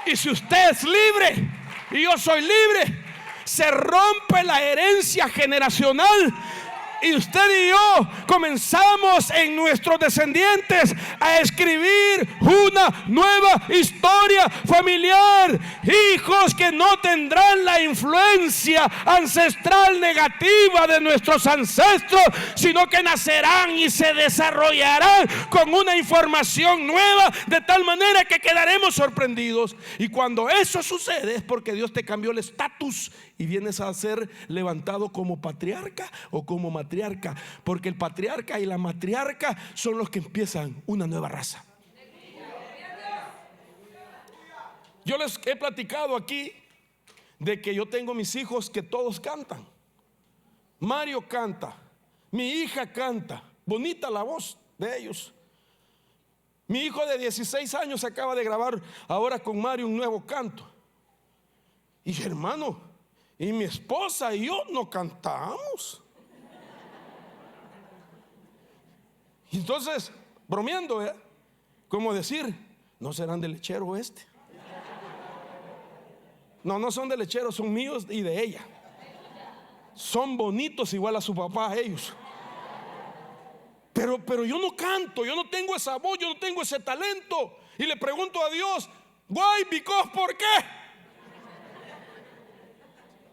Y si usted es libre y yo soy libre, se rompe la herencia generacional. Y usted y yo comenzamos en nuestros descendientes a escribir una nueva historia familiar. Hijos que no tendrán la influencia ancestral negativa de nuestros ancestros, sino que nacerán y se desarrollarán con una información nueva, de tal manera que quedaremos sorprendidos. Y cuando eso sucede es porque Dios te cambió el estatus y vienes a ser levantado como patriarca o como matriarca, porque el patriarca y la matriarca son los que empiezan una nueva raza. Yo les he platicado aquí de que yo tengo mis hijos que todos cantan. Mario canta, mi hija canta, bonita la voz de ellos. Mi hijo de 16 años acaba de grabar ahora con Mario un nuevo canto. Y hermano, y mi esposa y yo no cantamos. Y entonces, bromeando, como decir, ¿no serán de lechero este? No, no son de lechero, son míos y de ella. Son bonitos igual a su papá, ellos. Pero yo no canto, yo no tengo esa voz, yo no tengo ese talento. Y le pregunto a Dios, why, because, ¿por qué?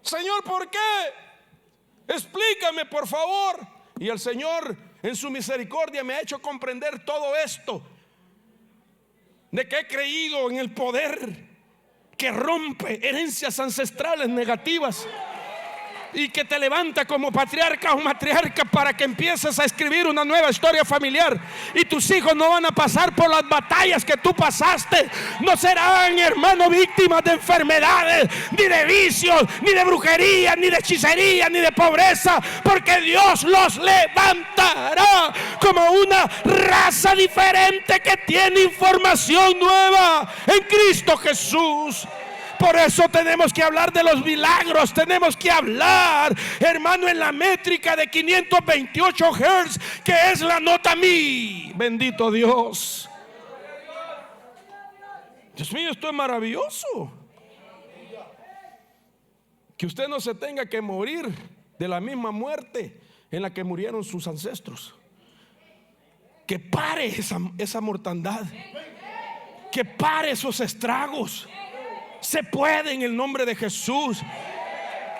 Señor, ¿por qué? Explícame, por favor. Y el Señor, en su misericordia, me ha hecho comprender todo esto, de que he creído en el poder que rompe herencias ancestrales negativas y que te levanta como patriarca o matriarca para que empieces a escribir una nueva historia familiar. Y tus hijos no van a pasar por las batallas que tú pasaste. No serán, hermano, víctimas de enfermedades, ni de vicios, ni de brujería, ni de hechicería, ni de pobreza, porque Dios los levantará como una raza diferente que tiene información nueva en Cristo Jesús. Por eso tenemos que hablar de los milagros. Tenemos que hablar, hermano, en la métrica de 528 Hz, que es la nota mi. Bendito Dios. Dios mío, esto es maravilloso. Que usted no se tenga que morir de la misma muerte en la que murieron sus ancestros. Que pare esa mortandad. Que pare esos estragos. Se puede en el nombre de Jesús.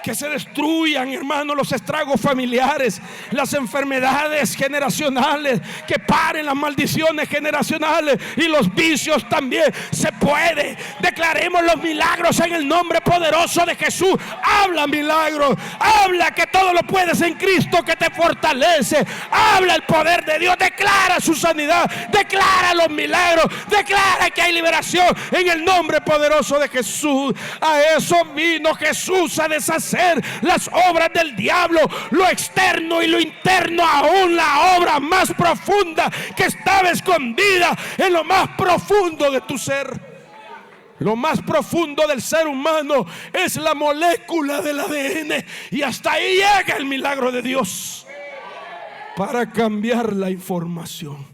Que se destruyan, hermano, los estragos familiares, las enfermedades generacionales, que paren las maldiciones generacionales y los vicios también. Se puede. Declaremos los milagros en el nombre poderoso de Jesús. Habla milagros, habla que todo lo puedes en Cristo que te fortalece. Habla el poder de Dios, declara su sanidad, declara los milagros, declara que hay liberación en el nombre poderoso de Jesús. A eso vino Jesús, a deshacer las obras del diablo, lo externo y lo interno, aún la obra más profunda que estaba escondida en lo más profundo de tu ser. Lo más profundo del ser humano es la molécula del ADN, y hasta ahí llega el milagro de Dios para cambiar la información.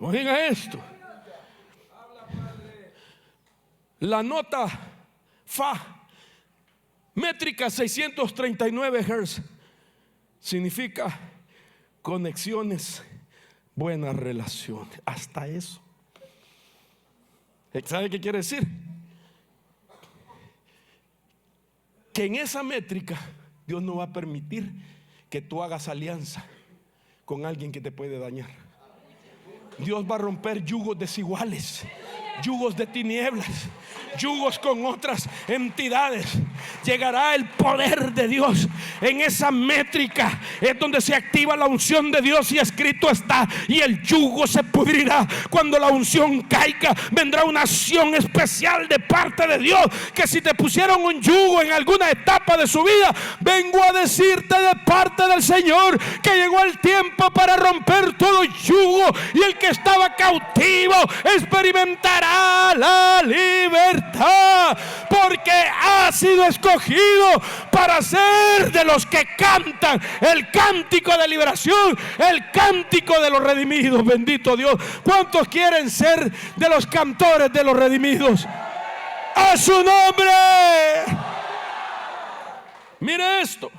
Oiga esto. La nota Fa, métrica 639 Hz, significa conexiones, buenas relaciones. Hasta eso. ¿Sabe qué quiere decir? Que en esa métrica Dios no va a permitir que tú hagas alianza con alguien que te puede dañar. Dios va a romper yugos desiguales, yugos de tinieblas, yugos con otras entidades. Llegará el poder de Dios. En esa métrica es donde se activa la unción de Dios, y escrito está: y el yugo se pudrirá. Cuando la unción caiga, vendrá una acción especial de parte de Dios, que si te pusieron un yugo en alguna etapa de su vida, vengo a decirte de parte del Señor que llegó el tiempo para romper todo yugo, y el que estaba cautivo experimentará la libertad, porque ha sido escogido para ser de los que cantan el cántico de liberación, el cántico de los redimidos. Bendito Dios. ¿Cuántos quieren ser de los cantores de los redimidos? ¡A su nombre! Mire esto.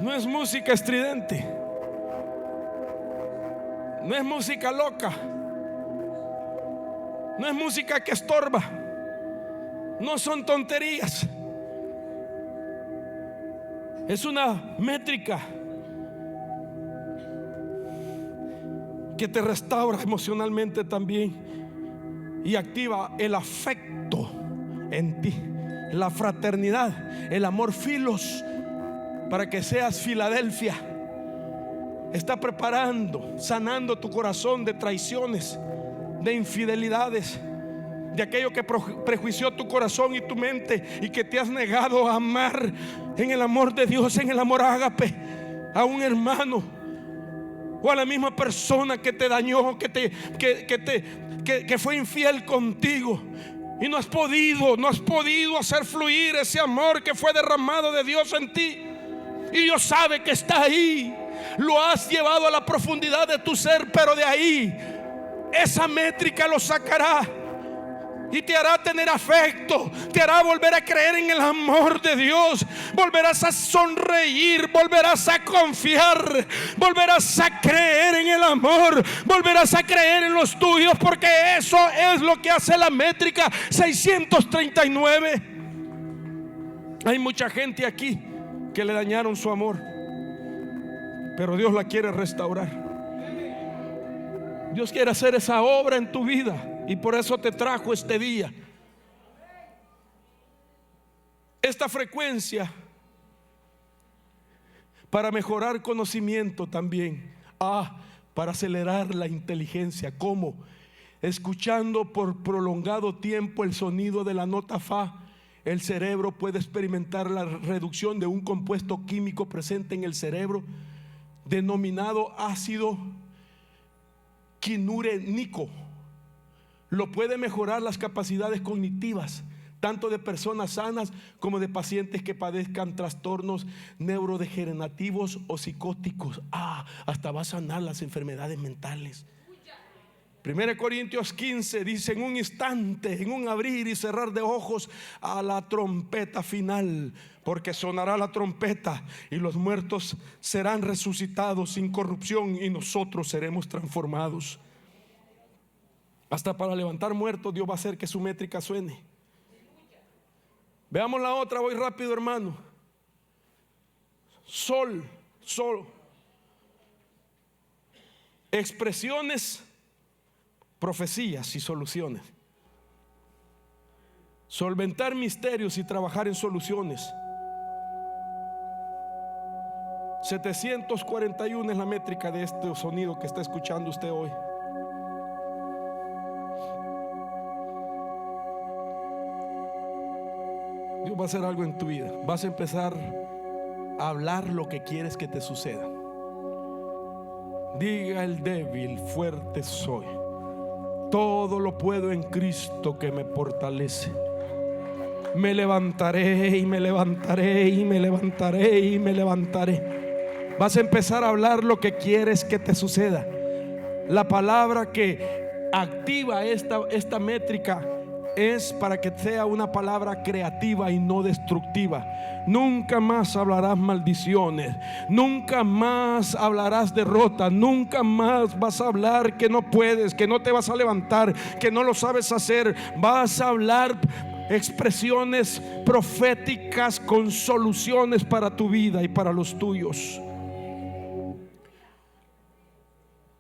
No es música estridente, no es música loca, no es música que estorba, no son tonterías. Es una métrica que te restaura emocionalmente también y activa el afecto en ti, la fraternidad, el amor filos, para que seas Filadelfia. Está preparando, sanando tu corazón de traiciones, de infidelidades, de aquello que prejuició tu corazón y tu mente, y que te has negado a amar en el amor de Dios, en el amor ágape, a un hermano o a la misma persona que te dañó, que fue infiel contigo. Y no has podido hacer fluir ese amor que fue derramado de Dios en ti. Y Dios sabe que está ahí. Lo has llevado a la profundidad de tu ser, pero de ahí esa métrica lo sacará y te hará tener afecto, te hará volver a creer en el amor de Dios. Volverás a sonreír, volverás a confiar, volverás a creer en el amor, volverás a creer en los tuyos, porque eso es lo que hace la métrica 639. Hay mucha gente aquí que le dañaron su amor, pero Dios la quiere restaurar. Dios quiere hacer esa obra en tu vida, y por eso te trajo este día. Esta frecuencia para mejorar conocimiento también. Para acelerar la inteligencia. ¿Cómo? Escuchando por prolongado tiempo el sonido de la nota Fa, el cerebro puede experimentar la reducción de un compuesto químico presente en el cerebro, denominado ácido quinurénico. Lo puede mejorar las capacidades cognitivas, tanto de personas sanas como de pacientes que padezcan trastornos neurodegenerativos o psicóticos. Hasta va a sanar las enfermedades mentales. 1 Corintios 15 dice: en un instante, en un abrir y cerrar de ojos, a la trompeta final, porque sonará la trompeta y los muertos serán resucitados sin corrupción y nosotros seremos transformados. Hasta para levantar muertos Dios va a hacer que su métrica suene. Veamos la otra, voy rápido, hermano. Sol. Expresiones, profecías y soluciones. Solventar misterios y trabajar en soluciones. 741 es la métrica de este sonido que está escuchando usted hoy. Dios va a hacer algo en tu vida. Vas a empezar a hablar lo que quieres que te suceda. Diga el débil: fuerte soy. Todo lo puedo en Cristo que me fortalece. Me levantaré y me levantaré y me levantaré y me levantaré. Vas a empezar a hablar lo que quieres que te suceda. La palabra que activa esta métrica es para que sea una palabra creativa y no destructiva. Nunca más hablarás maldiciones, nunca más hablarás derrota, nunca más vas a hablar que no puedes, que no te vas a levantar, que no lo sabes hacer. Vas a hablar expresiones proféticas con soluciones para tu vida y para los tuyos.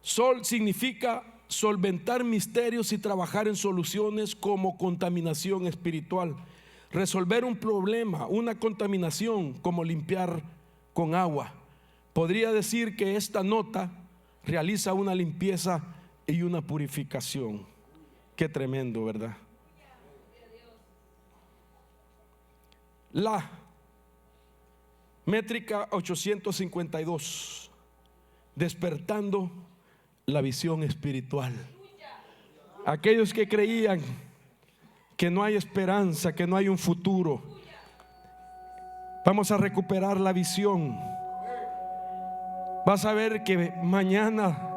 Sol significa solventar misterios y trabajar en soluciones como contaminación espiritual. Resolver un problema, una contaminación, como limpiar con agua. Podría decir que esta nota realiza una limpieza y una purificación. Qué tremendo, ¿verdad? La métrica 852, despertando la visión espiritual. Aquellos que creían que no hay esperanza, que no hay un futuro, vamos a recuperar la visión. Vas a ver que mañana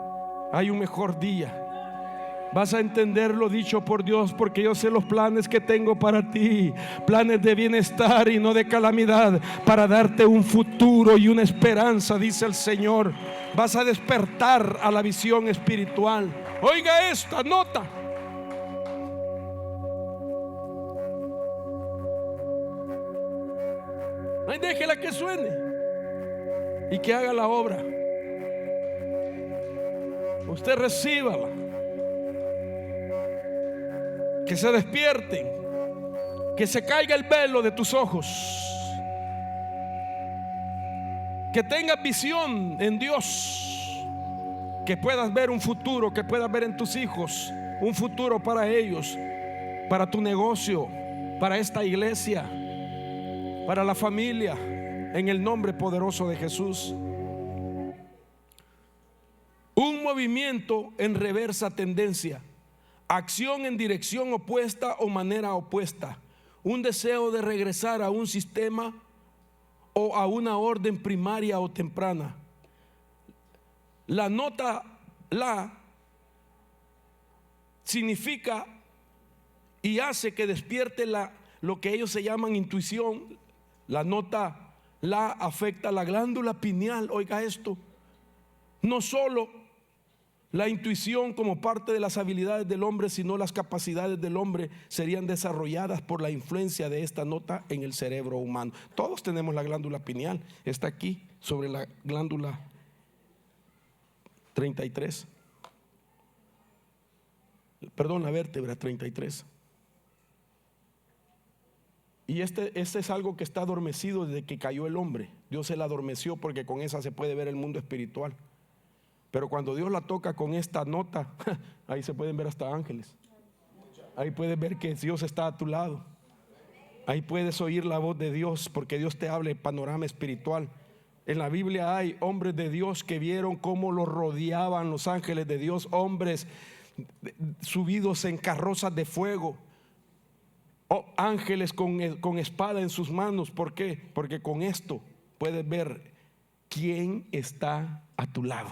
hay un mejor día. Vas a entender lo dicho por Dios, porque yo sé los planes que tengo para ti, planes de bienestar y no de calamidad, para darte un futuro y una esperanza, dice el Señor. Vas a despertar a la visión espiritual. Oiga esta nota. Ay, déjela que suene y que haga la obra. Usted recíbala. Que se despierten, que se caiga el velo de tus ojos, que tengas visión en Dios, que puedas ver un futuro, que puedas ver en tus hijos un futuro para ellos, para tu negocio, para esta iglesia, para la familia, en el nombre poderoso de Jesús. Un movimiento en reversa tendencia, acción en dirección opuesta o manera opuesta, un deseo de regresar a un sistema o a una orden primaria o temprana. La nota la significa y hace que despierte lo que ellos se llaman intuición. La nota la afecta la glándula pineal. Oiga esto, no solo la intuición como parte de las habilidades del hombre, sino las capacidades del hombre serían desarrolladas por la influencia de esta nota en el cerebro humano. Todos tenemos la glándula pineal, está aquí sobre la glándula 33. Perdón, la vértebra 33. Y este es algo que está adormecido desde que cayó el hombre. Dios se la adormeció porque con esa se puede ver el mundo espiritual. Pero cuando Dios la toca con esta nota, ahí se pueden ver hasta ángeles. Ahí puedes ver que Dios está a tu lado. Ahí puedes oír la voz de Dios, porque Dios te habla en panorama espiritual. En la Biblia hay hombres de Dios que vieron cómo los rodeaban los ángeles de Dios, hombres subidos en carrozas de fuego, ángeles con espada en sus manos. ¿Por qué? Porque con esto puedes ver quién está a tu lado.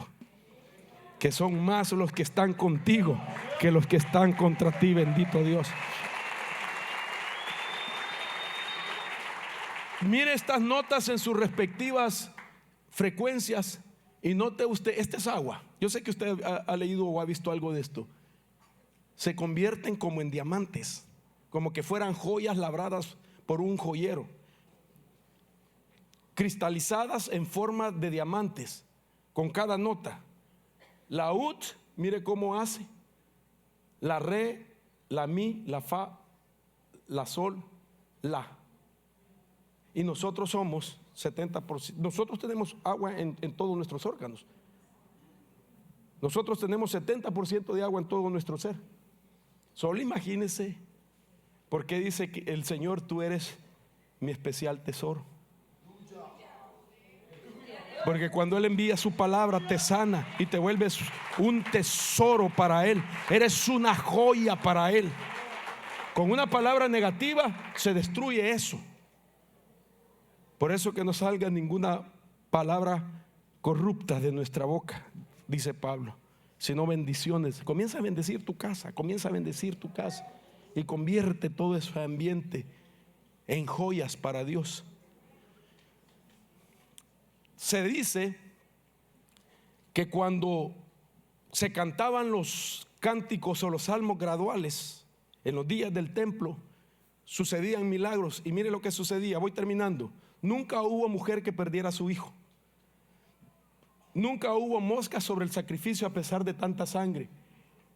que son más los que están contigo que los que están contra ti. Bendito Dios. Mire estas notas en sus respectivas frecuencias y note usted, esta es agua. Yo sé que usted ha leído o ha visto algo de esto. Se convierten como en diamantes, como que fueran joyas labradas por un joyero, cristalizadas en forma de diamantes con cada nota. La ut, mire cómo hace. La re, la mi, la fa, la sol, la. Y nosotros somos 70%. Nosotros tenemos agua en todos nuestros órganos. Nosotros tenemos 70% de agua en todo nuestro ser. Solo imagínese, porque dice que el Señor, tú eres mi especial tesoro. Porque cuando Él envía su palabra te sana y te vuelves un tesoro para Él. Eres una joya para Él. Con una palabra negativa se destruye eso. Por eso que no salga ninguna palabra corrupta de nuestra boca, dice Pablo, sino bendiciones. Comienza a bendecir tu casa, comienza a bendecir tu casa y convierte todo ese ambiente en joyas para Dios. Se dice que cuando se cantaban los cánticos o los salmos graduales en los días del templo, sucedían milagros. Y mire lo que sucedía, voy terminando. Nunca hubo mujer que perdiera a su hijo. Nunca hubo moscas sobre el sacrificio a pesar de tanta sangre.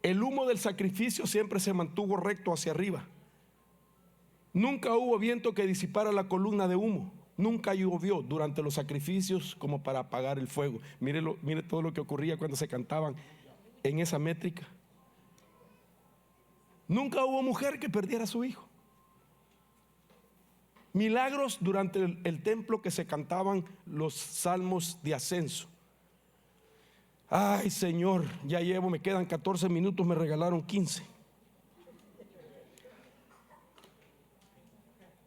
El humo del sacrificio siempre se mantuvo recto hacia arriba. Nunca hubo viento que disipara la columna de humo. Nunca llovió durante los sacrificios como para apagar el fuego. Mire todo lo que ocurría cuando se cantaban en esa métrica. Nunca hubo mujer que perdiera a su hijo. Milagros durante el templo que se cantaban los salmos de ascenso. Ay, Señor, ya me quedan 14 minutos, me regalaron 15.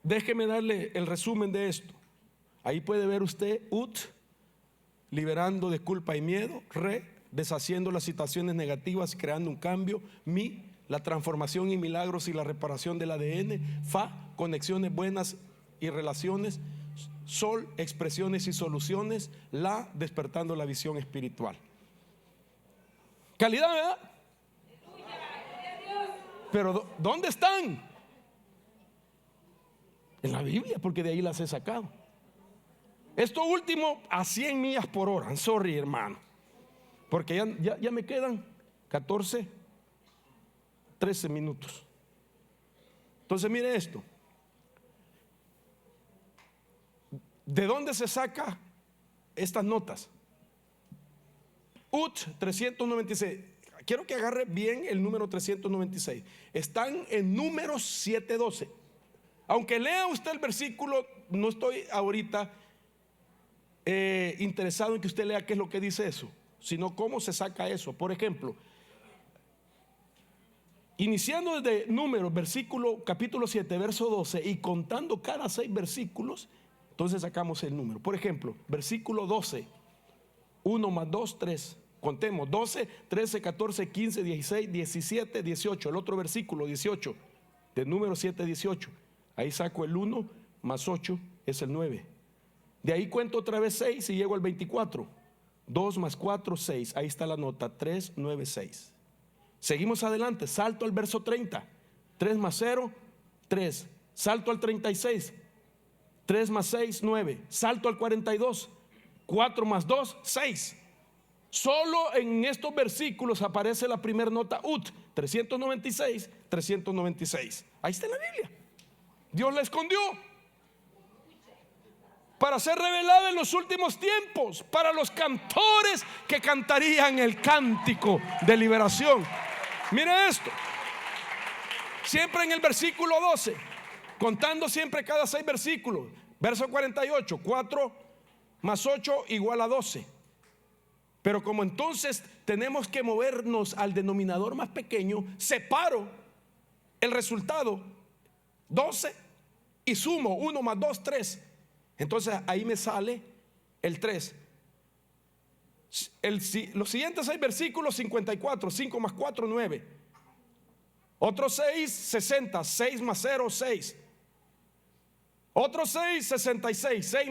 Déjeme darle el resumen de esto. Ahí puede ver usted ut, liberando de culpa y miedo; re, deshaciendo las situaciones negativas, creando un cambio; mi, la transformación y milagros y la reparación del ADN; fa, conexiones buenas y relaciones; sol, expresiones y soluciones; la, despertando la visión espiritual. Calidad, ¿verdad? Pero ¿dónde están? En la Biblia, porque de ahí las he sacado. Esto último a 100 millas por hora. Sorry, hermano, porque ya me quedan 13 minutos. Entonces mire esto. ¿De dónde se saca estas notas? UT 396. Quiero que agarre bien el número 396. Están en Números 7:12. Aunque lea usted el versículo, no estoy ahorita interesado en que usted lea qué es lo que dice eso, sino cómo se saca eso. Por ejemplo, iniciando desde Números, capítulo 7, verso 12, y contando cada 6 versículos, entonces sacamos el número. Por ejemplo, versículo 12, 1 más 2, 3. Contemos: 12, 13, 14, 15, 16, 17, 18. El otro versículo 18 de Números 7, 18. Ahí saco el 1 más 8 es el 9. De ahí cuento otra vez 6 y llego al 24. 2 más 4, 6. Ahí está la nota: 3, 9, 6. Seguimos adelante, salto al verso 30. 3 más 0, 3. Salto al 36. 3 más 6, 9. Salto al 42. 4 más 2, 6. Solo en estos versículos aparece la primera nota ut. 396, 396. Ahí está en la Biblia. Dios la escondió para ser revelada en los últimos tiempos, para los cantores que cantarían el cántico de liberación. Mire esto. Siempre en el versículo 12, contando siempre cada 6 versículos. Verso 48, 4 más 8 igual a 12. Pero como entonces tenemos que movernos al denominador más pequeño, separo el resultado 12 y sumo 1 más 2, 3. Entonces ahí me sale el 3. Los siguientes 6 versículos: 54, 5 más 4, 9. Otros 6, 60, 6 más 0, 6. Otros 6, 66, 6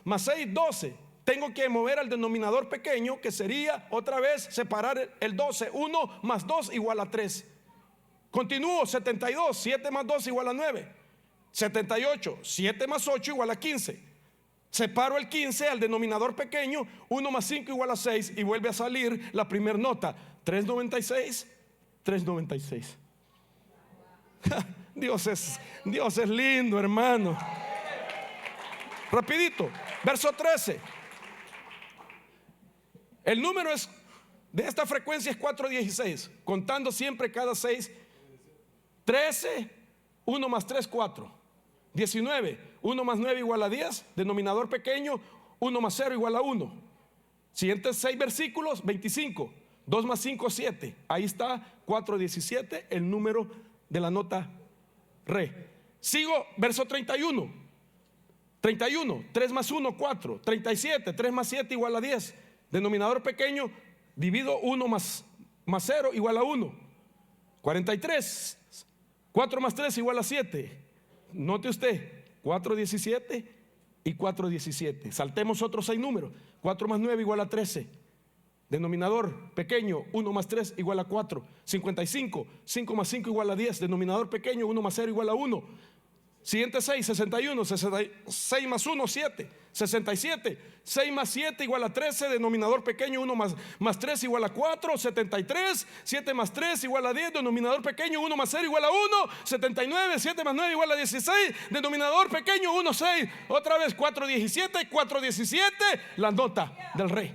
más 6, 12. Tengo que mover al denominador pequeño, que sería otra vez separar el 12. 1 más 2 igual a 3. Continúo: 72, 7 más 2 igual a 9. 78, 7 más 8 igual a 15. Separo el 15 al denominador pequeño: 1 más 5 igual a 6. Y vuelve a salir la primera nota: 396, 396. Dios es lindo, hermano. Rapidito, verso 13. El número de esta frecuencia es 416, contando siempre cada 6. 13, 1 más 3, 4. 19, 1 más 9 igual a 10. Denominador pequeño: 1 más 0 igual a 1. Siguientes 6 versículos: 25, 2 más 5, 7. Ahí está 417, el número de la nota re. Sigo, verso 31. 31, 3 más 1, 4. 37, 3 más 7 igual a 10. Denominador pequeño: divido 1 más 0 igual a 1. 43, 4 más 3 igual a 7. Note usted: 417 y 417. Saltemos otros 6 números. 4 más 9 igual a 13. Denominador pequeño: 1 más 3 igual a 4. 55, 5 más 5 igual a 10. Denominador pequeño: 1 más 0 igual a 1. Siguiente 6, 61, 6 más 1, 7. 67, 6 más 7 igual a 13. Denominador pequeño: 1 más 3 igual a 4. 73, 7 más 3 igual a 10. Denominador pequeño: 1 más 0 igual a 1. 79, 7 más 9 igual a 16. Denominador pequeño: 1, 6. Otra vez 417, 417, la nota del rey.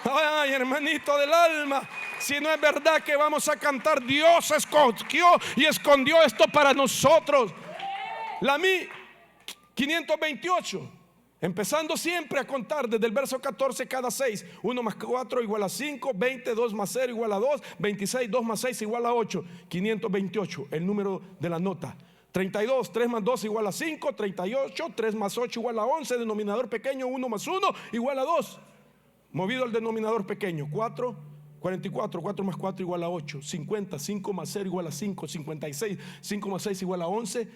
Ay, hermanito del alma, si no es verdad que vamos a cantar: Dios escogió y escondió esto para nosotros. La Mi 528, empezando siempre a contar desde el verso 14 cada 6. 1 más 4 igual a 5. 20, 2 más 0 igual a 2. 26, 2 más 6 igual a 8. 528, el número de la nota. 32, 3 más 2 igual a 5. 38, 3 más 8 igual a 11. Denominador pequeño: 1 más 1 igual a 2. Movido al denominador pequeño: 4, 44, 4 más 4 igual a 8. 50, 5 más 0 igual a 5. 56, 5 más 6 igual a 11.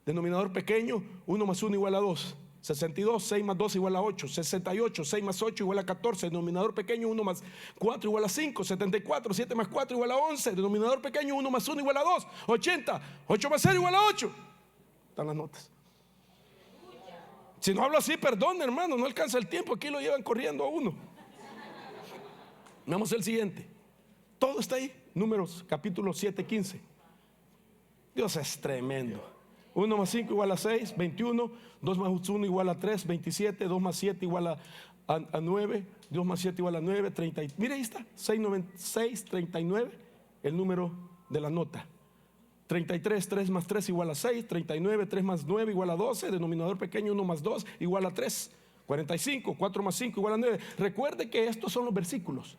Denominador pequeño: 1 más 1 igual a 2. 62, 6 más 2 igual a 8. 68, 6 más 8 igual a 14. Denominador pequeño: 1 más 4 igual a 5. 74, 7 más 4 igual a 11. Denominador pequeño: 1 más 1 igual a 2. 80, 8 más 0 igual a 8. Están las notas. Si no hablo así, perdón, hermano, no alcanza el tiempo. Aquí lo llevan corriendo a uno. Vamos al siguiente. Todo está ahí. Números capítulo 7, 15. Dios es tremendo. 1 más 5 igual a 6, 21. 2 más 1 igual a 3, 27. 2 más 7 igual a 9. 2 más 7 igual a 9, 30. Mire, ahí está, 6, 39, el número de la nota. 33, 3 más 3 igual a 6. 39, 3 más 9 igual a 12. Denominador pequeño: 1 más 2 igual a 3. 45, 4 más 5 igual a 9. Recuerde que estos son los versículos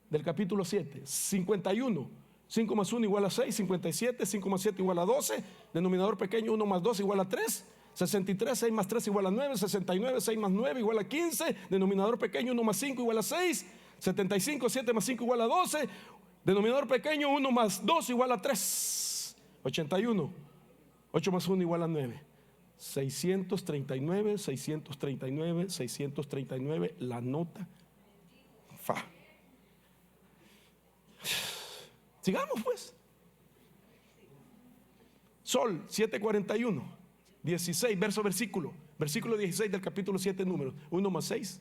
del capítulo 7. 51, 5 más 1 igual a 6. 57, 5 más 7 igual a 12. Denominador pequeño: 1 más 2 igual a 3. 63, 6 más 3 igual a 9. 69, 6 más 9 igual a 15. Denominador pequeño: 1 más 5 igual a 6. 75, 7 más 5 igual a 12. Denominador pequeño: 1 más 2 igual a 3. 81, 8 más 1 igual a 9. 639, 639, 639, la nota fa. Sigamos pues. Sol 741, 16, versículo 16 del capítulo 7, números. 1 más 6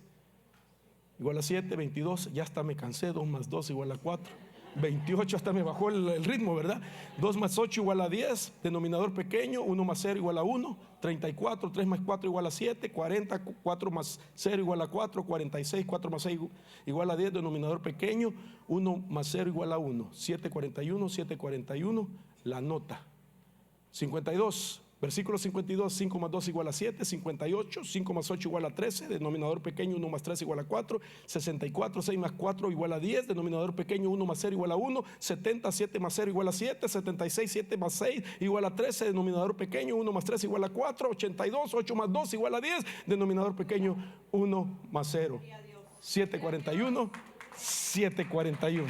igual a 7. 22, ya hasta me cansé. 2 más 2 igual a 4. 28, hasta me bajó el ritmo, ¿verdad? 2 más 8 igual a 10. Denominador pequeño: 1 más 0 igual a 1. 34, 3 más 4 igual a 7. 40, 4 más 0 igual a 4. 46, 4 más 6 igual a 10. Denominador pequeño: 1 más 0 igual a 1. 741, 741, la nota. 52, Versículo 52, 5 más 2 igual a 7, 58, 5 más 8 igual a 13, denominador pequeño 1 más 3 igual a 4, 64, 6 más 4 igual a 10, denominador pequeño 1 más 0 igual a 1, 70, 7 más 0 igual a 7, 76, 7 más 6 igual a 13, denominador pequeño 1 más 3 igual a 4, 82, 8 más 2 igual a 10, denominador pequeño 1 más 0, 741, 741.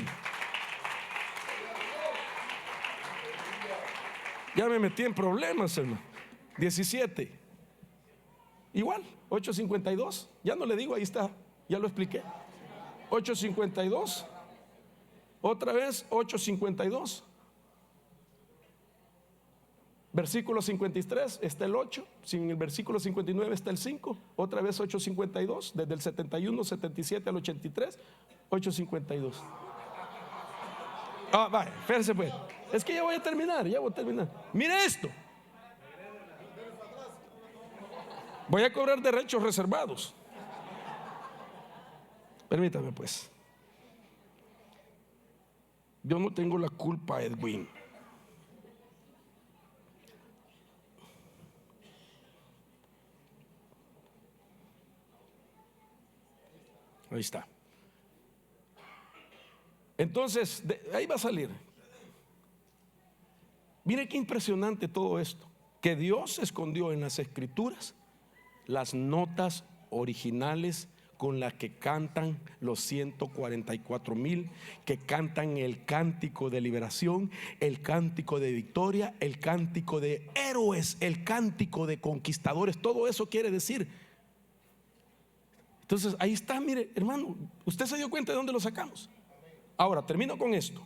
Ya me metí en problemas, hermano. 17. Igual, 852. Ya no le digo, ahí está, ya lo expliqué. 852. Otra vez, 852. Versículo 53 está el 8. Sin el versículo 59 está el 5. Otra vez 852. Desde el 71, 77 al 83, 852. Vaya, espérense pues. Es que ya voy a terminar. Mire esto. Voy a cobrar derechos reservados. Permítame pues. Yo no tengo la culpa, Edwin. Ahí está. Entonces, ahí va a salir. Mire qué impresionante todo esto, que Dios escondió en las Escrituras las notas originales con las que cantan los 144,000, que cantan el cántico de liberación, el cántico de victoria, el cántico de héroes, el cántico de conquistadores. Todo eso quiere decir. Entonces ahí está, mire, hermano, usted se dio cuenta de dónde lo sacamos. Ahora termino con esto.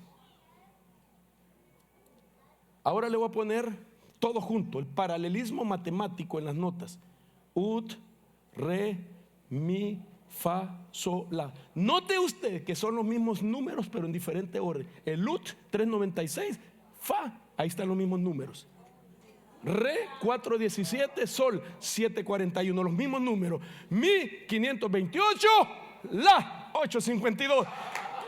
Ahora le voy a poner todo junto, el paralelismo matemático en las notas. Ut, re, mi, fa, sol, la. Note usted que son los mismos números pero en diferente orden. El ut, 396, fa, ahí están los mismos números. Re, 417, sol, 741, los mismos números. Mi, 528, la, 852.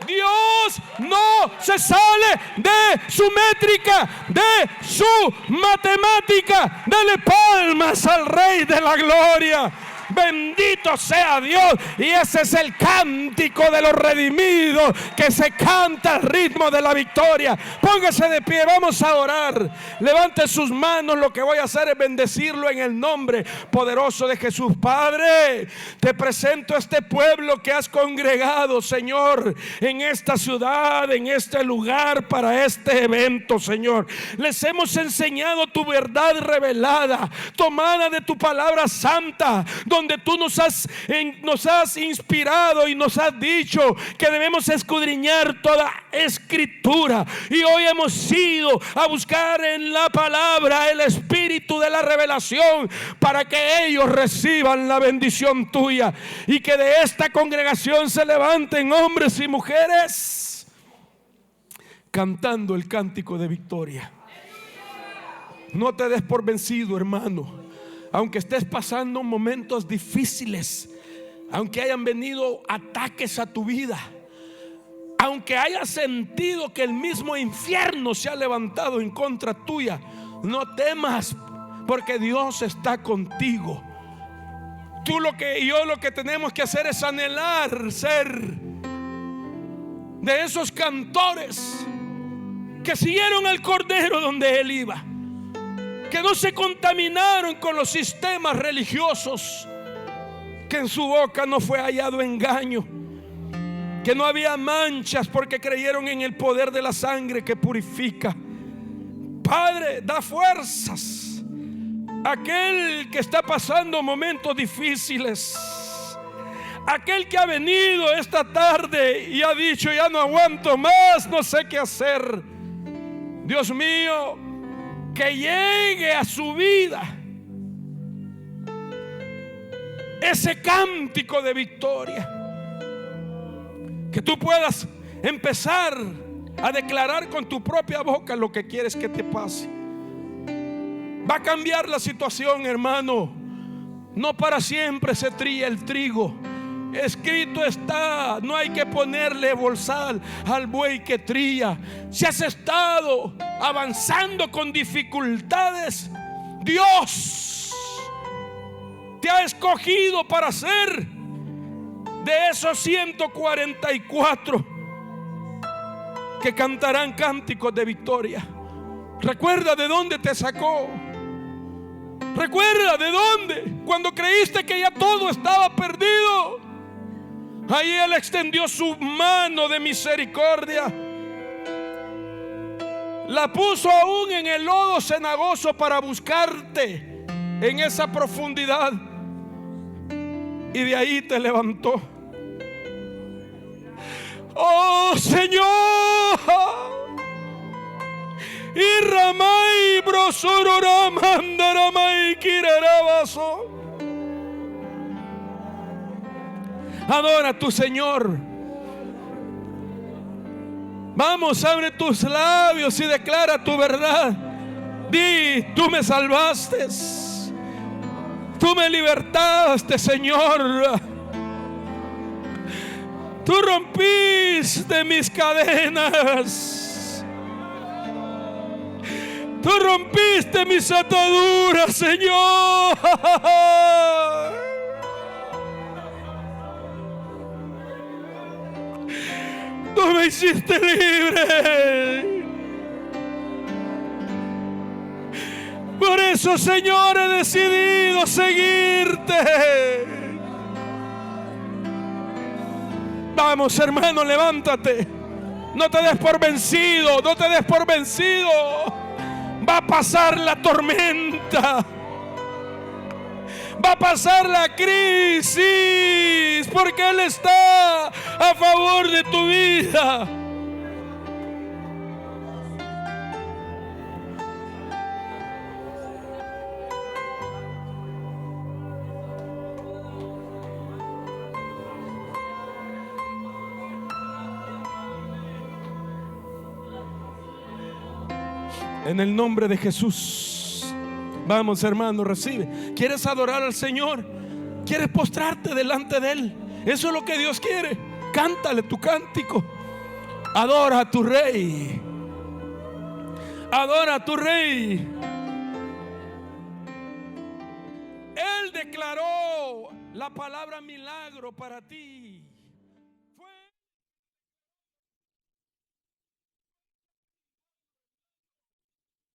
Dios no se sale de su métrica, de su matemática. Dale palmas al Rey de la Gloria. Bendito sea Dios. Y ese es el cántico de los redimidos que se canta al ritmo de la victoria. Póngase de pie, vamos a orar. Levante sus manos. Lo que voy a hacer es bendecirlo en el nombre poderoso de Jesús. Padre, te presento a este pueblo que has congregado, Señor, en esta ciudad, en este lugar, para este evento, Señor. Les hemos enseñado tu verdad revelada, tomada de tu palabra santa, donde tú nos has inspirado y nos has dicho que debemos escudriñar toda escritura. Y hoy hemos ido a buscar en la palabra el espíritu de la revelación para que ellos reciban la bendición tuya, y que de esta congregación se levanten hombres y mujeres cantando el cántico de victoria. No te des por vencido, hermano. Aunque estés pasando momentos difíciles, aunque hayan venido ataques a tu vida, aunque hayas sentido que el mismo infierno se ha levantado en contra tuya, no temas, porque Dios está contigo. Tú lo que tenemos que hacer es anhelar ser de esos cantores que siguieron al Cordero donde Él iba, que no se contaminaron con los sistemas religiosos, que en su boca no fue hallado engaño, que no había manchas porque creyeron en el poder de la sangre que purifica. Padre, da fuerzas a aquel que está pasando momentos difíciles, aquel que ha venido esta tarde y ha dicho: ya no aguanto más, no sé qué hacer. Dios mío, que llegue a su vida ese cántico de victoria, que tú puedas empezar a declarar con tu propia boca lo que quieres que te pase. Va a cambiar la situación, hermano. No para siempre se trilla el trigo. Escrito está: no hay que ponerle bolsal al buey que trilla. Si has estado avanzando con dificultades, Dios te ha escogido para ser de esos 144 que cantarán cánticos de victoria. Recuerda de dónde te sacó. Recuerda de dónde. Cuando creíste que ya todo estaba perdido, ahí Él extendió su mano de misericordia. La puso aún en el lodo cenagoso para buscarte en esa profundidad. Y de ahí te levantó. Oh Señor. Y Ramay brosororamandaramay kirarabaso. Adora a tu Señor. Vamos, abre tus labios y declara tu verdad. Di: tú me salvaste, tú me libertaste, Señor. Tú rompiste mis cadenas. Tú rompiste mis ataduras, Señor. Tú me hiciste libre. Por eso, Señor, he decidido seguirte. Vamos, hermano, levántate. No te des por vencido. No te des por vencido. Va a pasar la tormenta. Va a pasar la crisis, porque Él está a favor de tu vida. En el nombre de Jesús. Vamos, hermano, recibe. ¿Quieres adorar al Señor? ¿Quieres postrarte delante de Él? Eso es lo que Dios quiere. Cántale tu cántico. Adora a tu Rey. Adora a tu Rey. Él declaró la palabra milagro para ti.